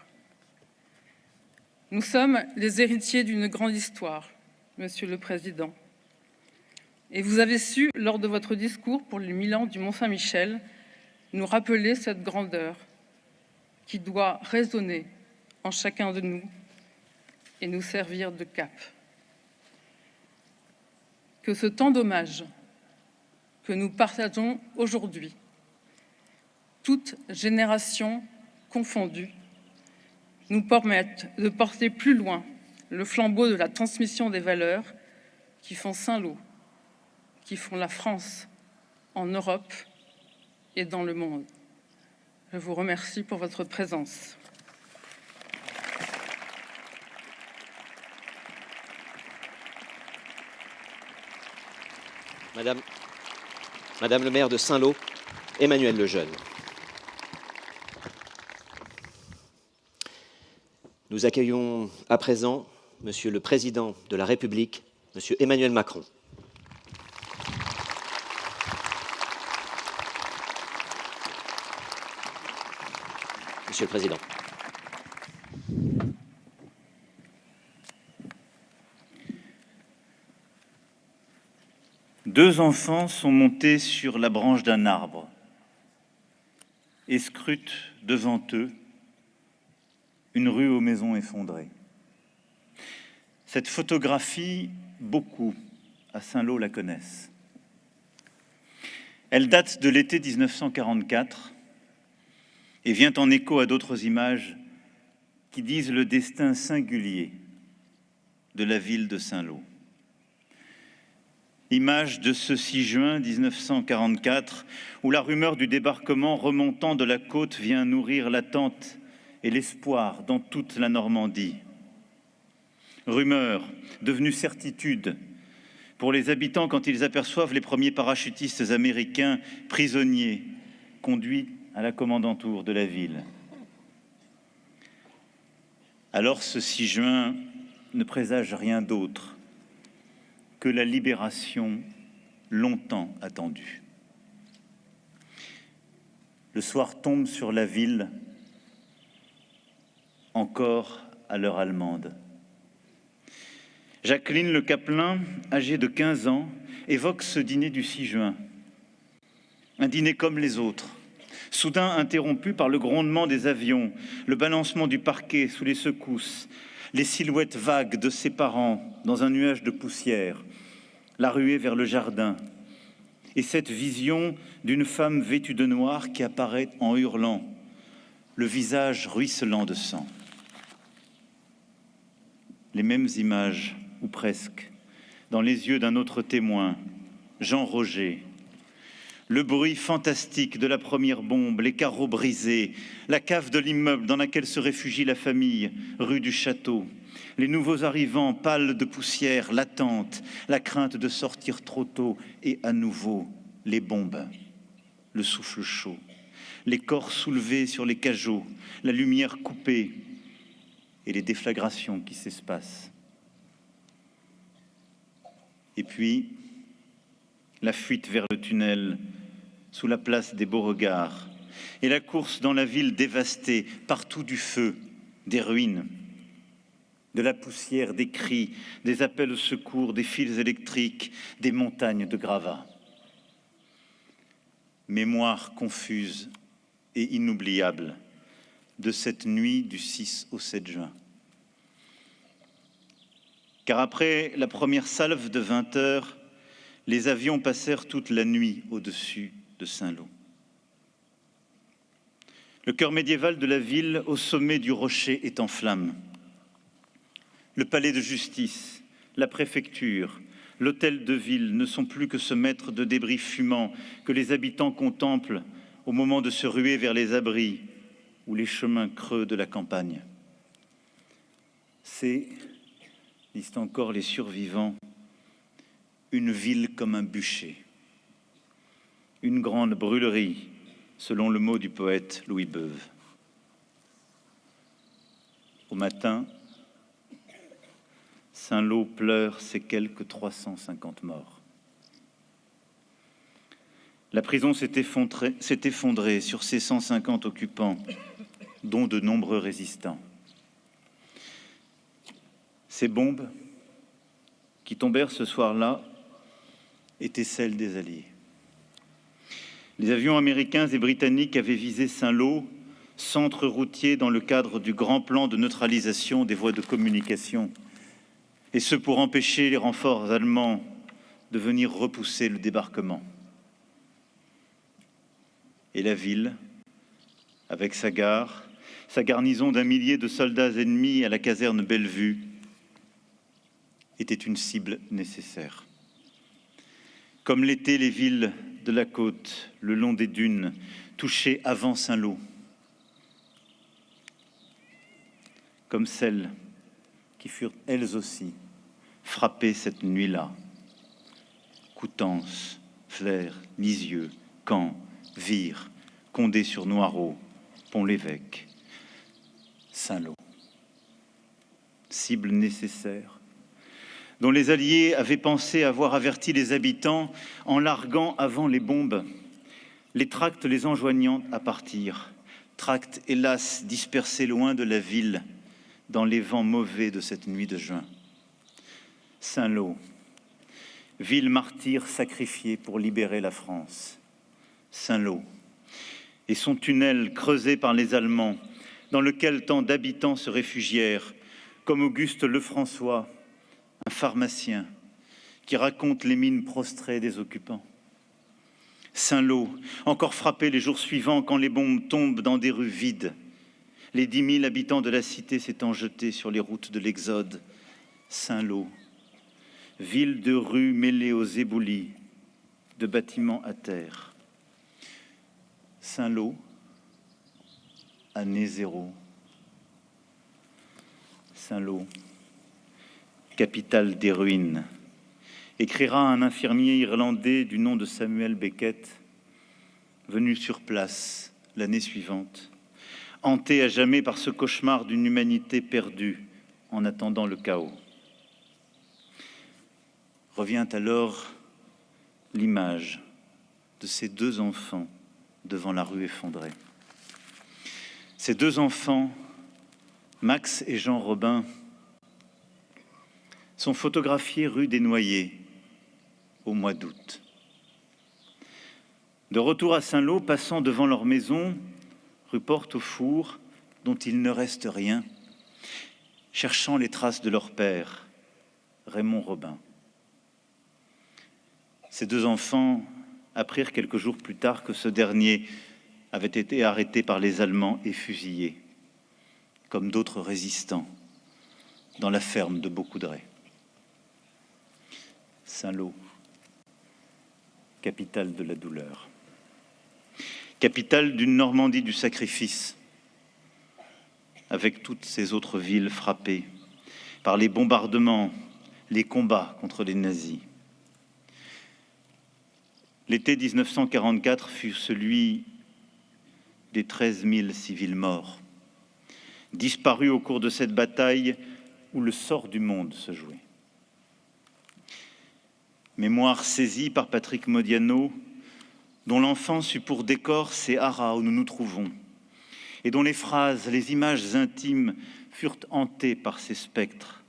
Nous sommes les héritiers d'une grande histoire, Monsieur le Président. Et vous avez su, lors de votre discours pour les 1000 ans du Mont-Saint-Michel, nous rappeler cette grandeur qui doit résonner en chacun de nous et nous servir de cap. Que ce temps d'hommage que nous partageons aujourd'hui, toutes générations confondues, nous permettent de porter plus loin le flambeau de la transmission des valeurs qui font Saint-Lô, qui font la France en Europe et dans le monde. Je vous remercie pour votre présence. Madame le maire de Saint-Lô, Emmanuelle Lejeune. Nous accueillons à présent Monsieur le Président de la République, Monsieur Emmanuel Macron. Monsieur le Président. Deux enfants sont montés sur la branche d'un arbre et scrutent devant eux une rue aux maisons effondrées. Cette photographie, beaucoup à Saint-Lô la connaissent. Elle date de l'été 1944 et vient en écho à d'autres images qui disent le destin singulier de la ville de Saint-Lô. Image de ce 6 juin 1944, où la rumeur du débarquement remontant de la côte vient nourrir l'attente et l'espoir dans toute la Normandie. Rumeur devenue certitude pour les habitants quand ils aperçoivent les premiers parachutistes américains prisonniers conduits à la commandanture de la ville. Alors ce 6 juin ne présage rien d'autre que la libération longtemps attendue. Le soir tombe sur la ville, encore à l'heure allemande. Jacqueline Le Caplin, âgée de 15 ans, évoque ce dîner du 6 juin. Un dîner comme les autres, soudain interrompu par le grondement des avions, le balancement du parquet sous les secousses, les silhouettes vagues de ses parents dans un nuage de poussière, la ruée vers le jardin, et cette vision d'une femme vêtue de noir qui apparaît en hurlant, le visage ruisselant de sang. Les mêmes images, ou presque, dans les yeux d'un autre témoin, Jean Roger. Le bruit fantastique de la première bombe, les carreaux brisés, la cave de l'immeuble dans laquelle se réfugie la famille, rue du Château. Les nouveaux arrivants, pâles de poussière, l'attente, la crainte de sortir trop tôt et à nouveau les bombes, le souffle chaud, les corps soulevés sur les cajots, la lumière coupée et les déflagrations qui s'espacent. Et puis, la fuite vers le tunnel sous la place des Beauregards et la course dans la ville dévastée, partout du feu, des ruines, de la poussière, des cris, des appels au secours, des fils électriques, des montagnes de gravats. Mémoire confuse et inoubliable de cette nuit du 6 au 7 juin. Car après la première salve de 20 heures, les avions passèrent toute la nuit au-dessus de Saint-Lô. Le cœur médiéval de la ville, au sommet du rocher, est en flammes. Le palais de justice, la préfecture, l'hôtel de ville ne sont plus que ce maître de débris fumants que les habitants contemplent au moment de se ruer vers les abris ou les chemins creux de la campagne. C'est, disent encore les survivants, une ville comme un bûcher, une grande brûlerie, selon le mot du poète Louis Beuve. Au matin, Saint-Lô pleure ses quelques 350 morts. La prison s'est effondrée sur ses 150 occupants, dont de nombreux résistants. Ces bombes qui tombèrent ce soir-là étaient celles des Alliés. Les avions américains et britanniques avaient visé Saint-Lô, centre routier dans le cadre du grand plan de neutralisation des voies de communication, et ce pour empêcher les renforts allemands de venir repousser le débarquement. Et la ville, avec sa gare, sa garnison d'1 millier de soldats ennemis à la caserne Bellevue, était une cible nécessaire. Comme l'étaient les villes de la côte, le long des dunes, touchées avant Saint-Lô, comme celles qui furent elles aussi frappées cette nuit-là. Coutances, Flers, Lisieux, Caen, Vire, Condé-sur-Noireau, Pont-l'Évêque, Saint-Lô. Cible nécessaire, dont les Alliés avaient pensé avoir averti les habitants en larguant avant les bombes les tracts les enjoignant à partir, tracts hélas dispersés loin de la ville dans les vents mauvais de cette nuit de juin. Saint-Lô, ville martyre sacrifiée pour libérer la France. Saint-Lô et son tunnel creusé par les Allemands, dans lequel tant d'habitants se réfugièrent, comme Auguste Lefrançois, un pharmacien qui raconte les mines prostrées des occupants. Saint-Lô, encore frappé les jours suivants quand les bombes tombent dans des rues vides, les 10 000 habitants de la cité s'étant jetés sur les routes de l'Exode. Saint-Lô, ville de rues mêlées aux éboulis, de bâtiments à terre. Saint-Lô, année 0. Saint-Lô, capitale des ruines, écrira un infirmier irlandais du nom de Samuel Beckett, venu sur place l'année suivante, hanté à jamais par ce cauchemar d'une humanité perdue en attendant le chaos. Revient alors l'image de ces 2 enfants devant la rue effondrée. Ces 2 enfants, Max et Jean Robin, sont photographiés rue des Noyers au mois d'août. De retour à Saint-Lô, passant devant leur maison, rue Porte-au-Four, dont il ne reste rien, cherchant les traces de leur père, Raymond Robin. Ces 2 enfants apprirent quelques jours plus tard que ce dernier avait été arrêté par les Allemands et fusillé, comme d'autres résistants, dans la ferme de Beaucoudray. Saint-Lô, capitale de la douleur, capitale d'une Normandie du sacrifice, avec toutes ces autres villes frappées par les bombardements, les combats contre les nazis. L'été 1944 fut celui des 13 000 civils morts, disparus au cours de cette bataille où le sort du monde se jouait. Mémoire saisie par Patrick Modiano, dont l'enfance eut pour décor ces haras où nous nous trouvons, et dont les phrases, les images intimes furent hantées par ces spectres.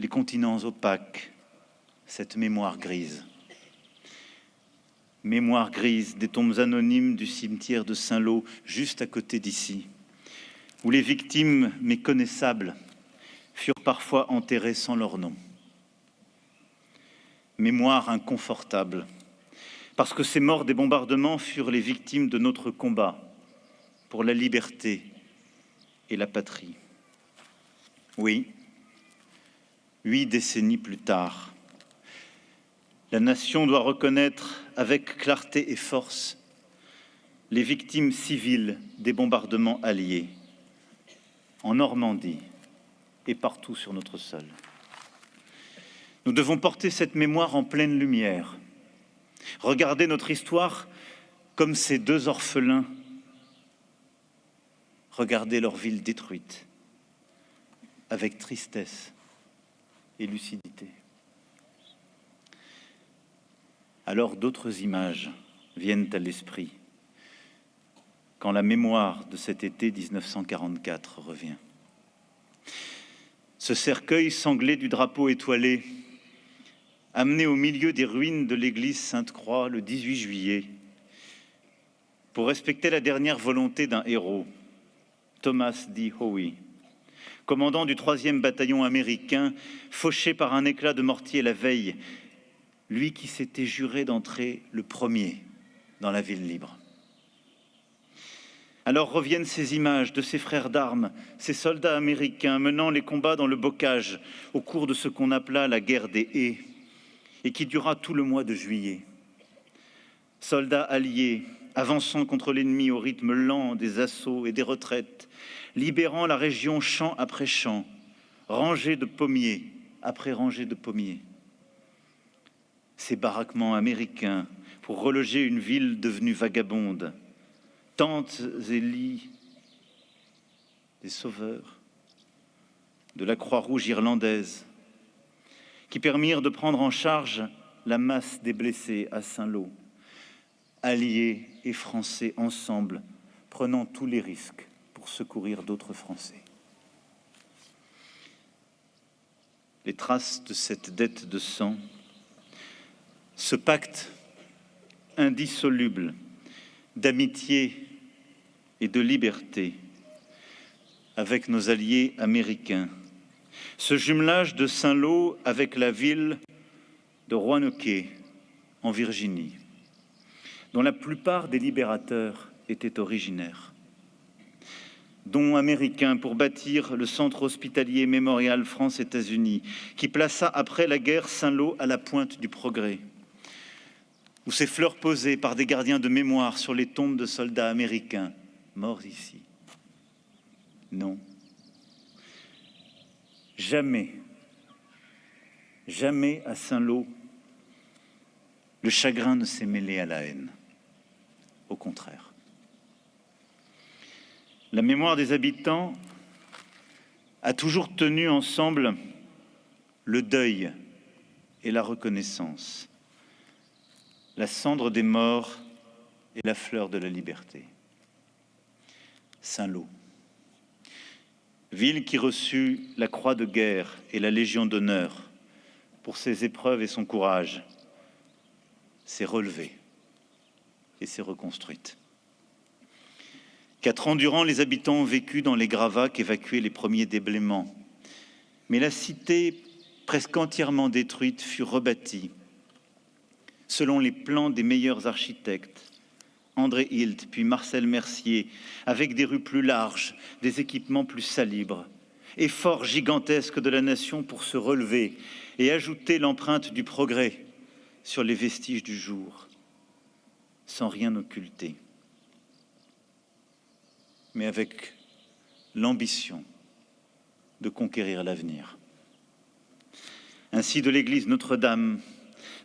Les continents opaques, cette mémoire grise. Mémoire grise des tombes anonymes du cimetière de Saint-Lô, juste à côté d'ici, où les victimes méconnaissables furent parfois enterrées sans leur nom. Mémoire inconfortable, parce que ces morts des bombardements furent les victimes de notre combat pour la liberté et la patrie. Oui, 8 décennies plus tard. La nation doit reconnaître avec clarté et force les victimes civiles des bombardements alliés en Normandie et partout sur notre sol. Nous devons porter cette mémoire en pleine lumière, regarder notre histoire comme ces 2 orphelins, regarder leur ville détruite avec tristesse et lucidité. Alors d'autres images viennent à l'esprit quand la mémoire de cet été 1944 revient. Ce cercueil sanglé du drapeau étoilé, amené au milieu des ruines de l'église Sainte-Croix le 18 juillet, pour respecter la dernière volonté d'un héros, Thomas D. Howe, commandant du 3e bataillon américain, fauché par un éclat de mortier la veille, lui qui s'était juré d'entrer le premier dans la ville libre. Alors reviennent ces images de ces frères d'armes, ces soldats américains menant les combats dans le bocage au cours de ce qu'on appela la guerre des haies et qui dura tout le mois de juillet. Soldats alliés avançant contre l'ennemi au rythme lent des assauts et des retraites, libérant la région champ après champ, rangée de pommiers après rangée de pommiers. Ces baraquements américains pour reloger une ville devenue vagabonde, tentes et lits des sauveurs, de la Croix-Rouge irlandaise, qui permirent de prendre en charge la masse des blessés à Saint-Lô, alliés et Français ensemble, prenant tous les risques pour secourir d'autres Français. Les traces de cette dette de sang, ce pacte indissoluble d'amitié et de liberté avec nos alliés américains, ce jumelage de Saint-Lô avec la ville de Roanoke en Virginie, dont la plupart des libérateurs étaient originaires, dons américains pour bâtir le centre hospitalier mémorial France-États-Unis, qui plaça après la guerre Saint-Lô à la pointe du progrès, où ces fleurs posées par des gardiens de mémoire sur les tombes de soldats américains morts ici. Non. Jamais, jamais à Saint-Lô, le chagrin ne s'est mêlé à la haine. Au contraire. La mémoire des habitants a toujours tenu ensemble le deuil et la reconnaissance, la cendre des morts et la fleur de la liberté. Saint-Lô, ville qui reçut la croix de guerre et la Légion d'honneur pour ses épreuves et son courage, s'est relevée et s'est reconstruite. 4 ans durant, les habitants ont vécu dans les gravats qu'évacuaient les premiers déblaiements. Mais la cité, presque entièrement détruite, fut rebâtie selon les plans des meilleurs architectes, André Hilt, puis Marcel Mercier, avec des rues plus larges, des équipements plus salubres, effort gigantesque de la nation pour se relever et ajouter l'empreinte du progrès sur les vestiges du jour, sans rien occulter, mais avec l'ambition de conquérir l'avenir. Ainsi de l'église Notre-Dame,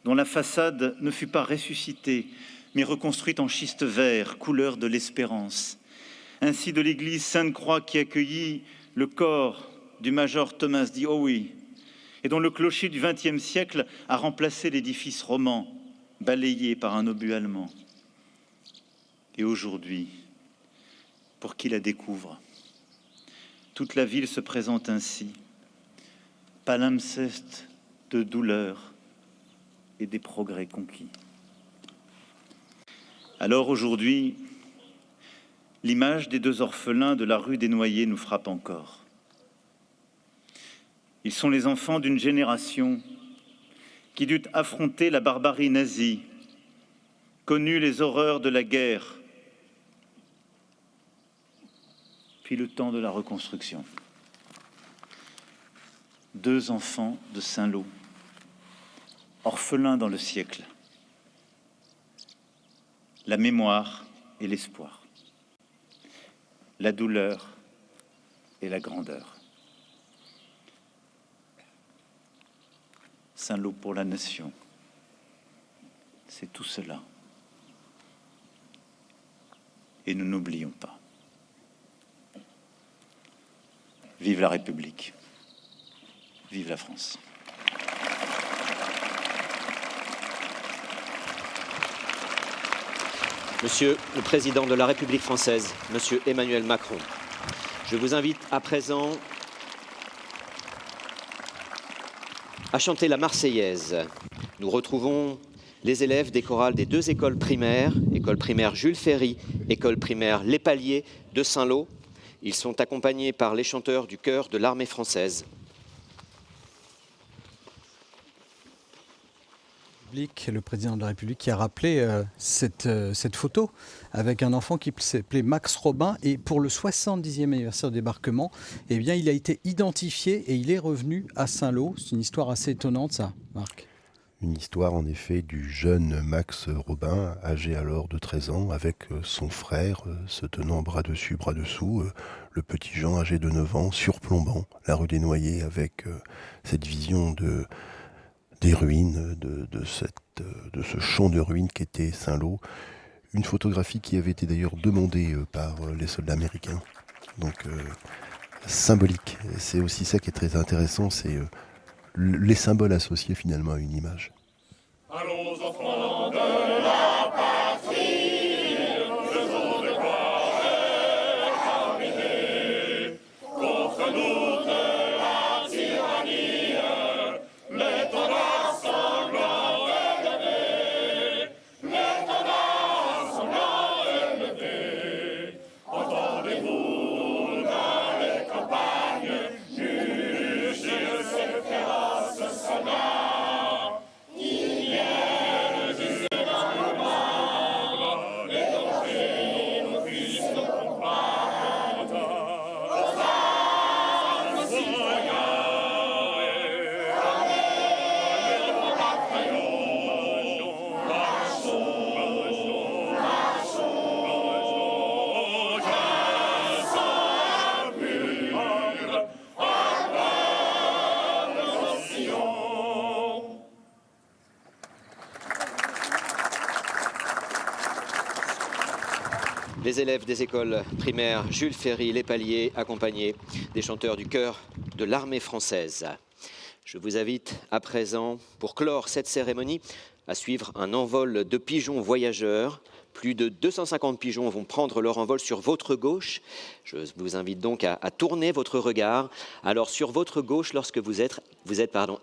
dont la façade ne fut pas ressuscitée, mais reconstruite en schiste vert, couleur de l'espérance. Ainsi de l'église Sainte-Croix qui accueillit le corps du major Thomas D. Howe et dont le clocher du XXe siècle a remplacé l'édifice roman, balayé par un obus allemand. Et aujourd'hui, pour qui la découvre, toute la ville se présente ainsi, palimpseste de douleur et des progrès conquis. Alors aujourd'hui, l'image des 2 orphelins de la rue des Noyers nous frappe encore. Ils sont les enfants d'une génération qui dut affronter la barbarie nazie, connu les horreurs de la guerre, puis le temps de la reconstruction. 2 enfants de Saint-Lô, orphelins dans le siècle. La mémoire et l'espoir, la douleur et la grandeur. Saint-Lô pour la nation, c'est tout cela. Et nous n'oublions pas. Vive la République, vive la France. Monsieur le Président de la République française, Monsieur Emmanuel Macron, je vous invite à présent à chanter la Marseillaise. Nous retrouvons les élèves des chorales des 2 écoles primaires, école primaire Jules Ferry, école primaire Les Paliers de Saint-Lô. Ils sont accompagnés par les chanteurs du chœur de l'armée française. Le président de la République qui a rappelé cette photo avec un enfant qui s'appelait Max Robin, et pour le 70e anniversaire du débarquement, eh bien, il a été identifié et il est revenu à Saint-Lô. C'est une histoire assez étonnante, ça, Marc. Une histoire en effet du jeune Max Robin, âgé alors de 13 ans, avec son frère se tenant bras dessus, bras dessous, le petit Jean âgé de 9 ans, surplombant la rue des Noyers avec cette vision des ruines, de ce champ de ruines qu'était Saint-Lô. Une photographie qui avait été d'ailleurs demandée par les soldats américains. Donc symbolique. C'est aussi ça qui est très intéressant, c'est les symboles associés finalement à une image. Allons enfants de la patrie, faisons de gloire terminer. Contre nous de la tyrannie, l'étendard sanglant élevé, l'étendard sanglant élevé. Entendez-vous dans les campagnes, mugir ces féroces soldats. Les élèves des écoles primaires Jules Ferry, Les Paliers, accompagnés des chanteurs du chœur de l'armée française. Je vous invite à présent, pour clore cette cérémonie, à suivre un envol de pigeons voyageurs. Plus de 250 pigeons vont prendre leur envol sur votre gauche. Je vous invite donc à tourner votre regard. Alors sur votre gauche lorsque vous êtes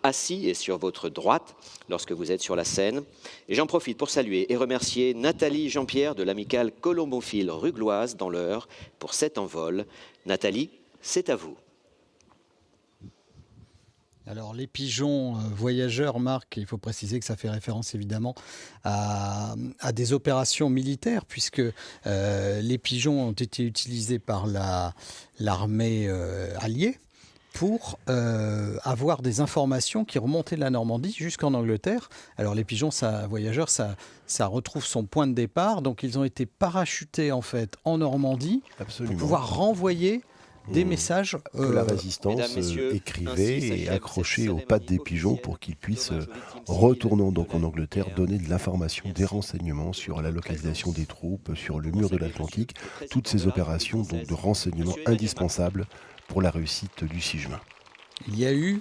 assis, et sur votre droite lorsque vous êtes sur la scène. Et j'en profite pour saluer et remercier Nathalie Jean-Pierre de l'amicale Colombophile Rugloise dans l'Eure pour cet envol. Nathalie, c'est à vous. Alors les pigeons voyageurs, Marc, il faut préciser que ça fait référence évidemment à des opérations militaires, puisque les pigeons ont été utilisés par l'armée alliée pour avoir des informations qui remontaient de la Normandie jusqu'en Angleterre. Alors les pigeons voyageurs, ça retrouve son point de départ, donc ils ont été parachutés en fait en Normandie. Absolument. Pour pouvoir renvoyer des messages que la résistance écrivait et accrochait aux pattes des pigeons pour qu'ils puissent, retournant donc en Angleterre, donner de l'information, des renseignements sur la localisation des troupes, sur le mur de l'Atlantique, toutes ces opérations donc de renseignements indispensables pour la réussite du 6 juin. Il y a eu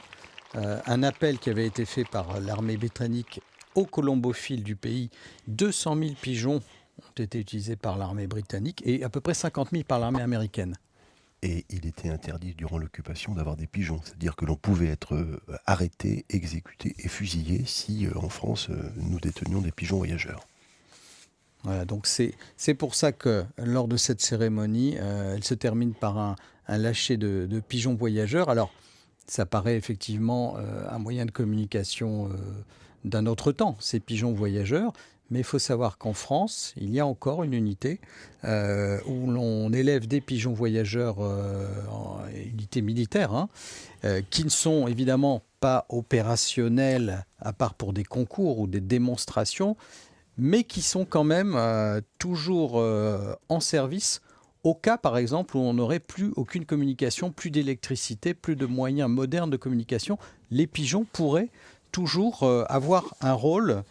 un appel qui avait été fait par l'armée britannique aux colombophiles du pays. 200 000 pigeons ont été utilisés par l'armée britannique et à peu près 50 000 par l'armée américaine. Et il était interdit durant l'occupation d'avoir des pigeons. C'est-à-dire que l'on pouvait être arrêté, exécuté et fusillé si en France nous détenions des pigeons voyageurs. Voilà, donc c'est pour ça que lors de cette cérémonie, elle se termine par un lâcher de pigeons voyageurs. Alors ça paraît effectivement un moyen de communication d'un autre temps, ces pigeons voyageurs, Mais il faut savoir qu'en France, il y a encore une unité où l'on élève des pigeons voyageurs, unité militaire, hein, qui ne sont évidemment pas opérationnels à part pour des concours ou des démonstrations, mais qui sont quand même toujours en service au cas, par exemple, où on n'aurait plus aucune communication, plus d'électricité, plus de moyens modernes de communication. Les pigeons pourraient toujours avoir un rôle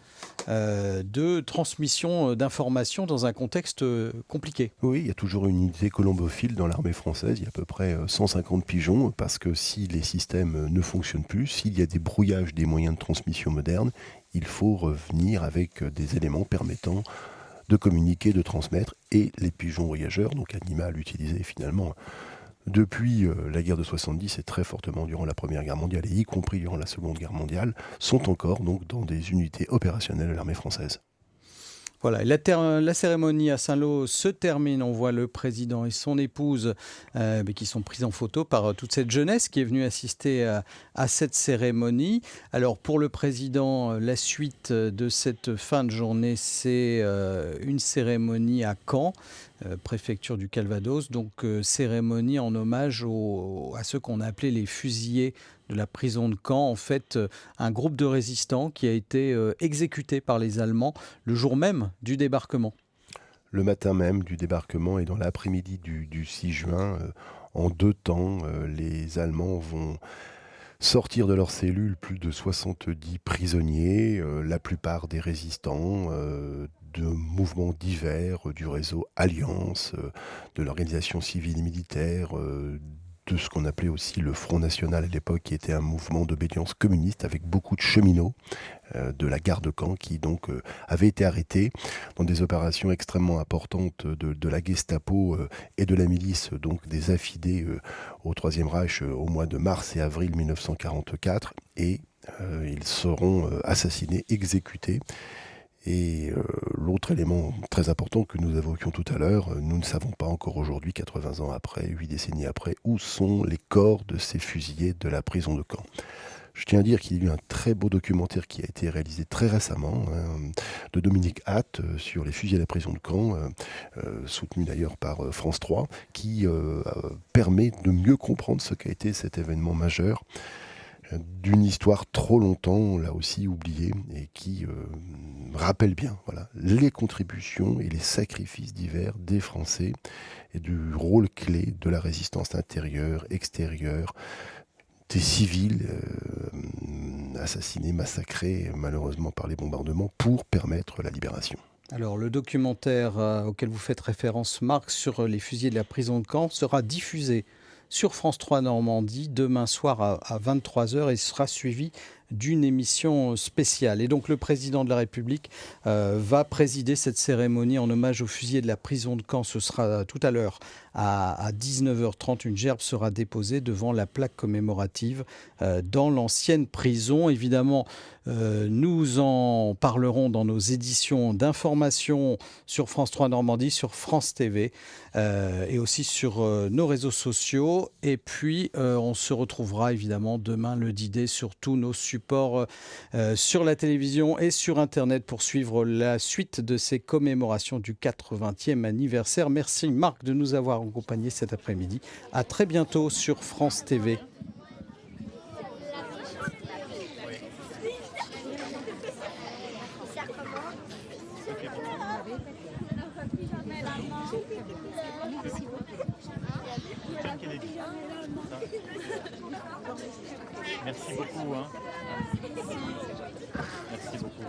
de transmission d'informations dans un contexte compliqué. Oui, il y a toujours une unité colombophile dans l'armée française. Il y a à peu près 150 pigeons parce que si les systèmes ne fonctionnent plus, s'il y a des brouillages des moyens de transmission modernes, il faut revenir avec des éléments permettant de communiquer, de transmettre. Et les pigeons voyageurs, donc animal utilisé finalement depuis la guerre de 70 et très fortement durant la Première Guerre mondiale et y compris durant la Seconde Guerre mondiale, sont encore donc dans des unités opérationnelles de l'armée française. Voilà, la cérémonie à Saint-Lô se termine. On voit le président et son épouse qui sont pris en photo par toute cette jeunesse qui est venue assister à cette cérémonie. Alors pour le président, la suite de cette fin de journée, c'est une cérémonie à Caen, préfecture du Calvados. Donc cérémonie en hommage à ceux qu'on a appelés les fusillés de la prison de Caen, en fait, un groupe de résistants qui a été exécuté par les Allemands le jour même du débarquement. Le matin même du débarquement et dans l'après-midi du 6 juin, en 2 temps, les Allemands vont sortir de leurs cellules plus de 70 prisonniers, la plupart des résistants, de mouvements divers, du réseau Alliance, de l'organisation civile et militaire, de ce qu'on appelait aussi le Front National à l'époque, qui était un mouvement d'obédience communiste avec beaucoup de cheminots de la gare de Caen qui donc avaient été arrêtés dans des opérations extrêmement importantes de la Gestapo et de la milice, donc des affidés au Troisième Reich au mois de mars et avril 1944, et ils seront assassinés, exécutés. Et l'autre élément très important que nous évoquions tout à l'heure, nous ne savons pas encore aujourd'hui, 80 ans après, 8 décennies après, où sont les corps de ces fusillés de la prison de Caen. Je tiens à dire qu'il y a eu un très beau documentaire qui a été réalisé très récemment, de Dominique Hatt sur les fusillés de la prison de Caen, soutenu d'ailleurs par France 3, qui permet de mieux comprendre ce qu'a été cet événement majeur d'une histoire trop longtemps, là aussi, oubliée, et qui rappelle bien les contributions et les sacrifices divers des Français et du rôle clé de la résistance intérieure, extérieure, des civils assassinés, massacrés, malheureusement par les bombardements, pour permettre la libération. Alors, le documentaire auquel vous faites référence, Marc, sur les fusillés de la prison de Caen, sera diffusé sur France 3 Normandie demain soir à 23h et sera suivi d'une émission spéciale. Et donc le président de la République va présider cette cérémonie en hommage aux fusillés de la prison de Caen. Ce sera tout à l'heure à 19h30. Une gerbe sera déposée devant la plaque commémorative dans l'ancienne prison. Évidemment, nous en parlerons dans nos éditions d'information sur France 3 Normandie, sur France TV et aussi sur nos réseaux sociaux. Et puis, on se retrouvera évidemment demain, le 10D, sur tous nos supports sur la télévision et sur Internet pour suivre la suite de ces commémorations du 80e anniversaire. Merci Marc de nous avoir accompagnés cet après-midi. À très bientôt sur France TV. Merci beaucoup. Merci beaucoup.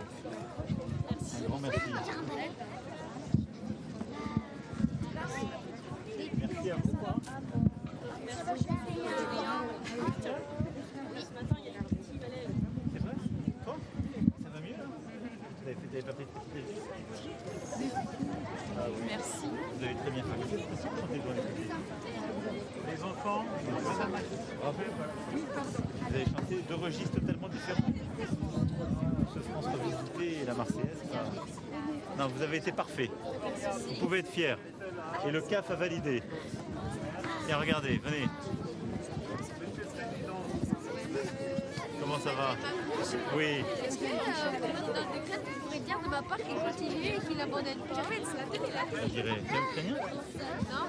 Un grand merci. Merci à vous. C'est vrai? Toi? Ça va mieux là? Vous avez pas pris de petite déjeuner? Merci. Vous avez très bien fait. Les enfants, vous avez chanté 2 registres totalement différents. Ce France Revisité et la Marseillaise. Non, vous avez été parfait. Vous pouvez être fiers. Et le CAF a validé. Et regardez, venez. Comment ça va? Oui. Est-ce que dans le décret, tu pourrais dire de ma part qu'il continue et qu'il abandonne pas? Je dirais. Tu es ukrainien? Non.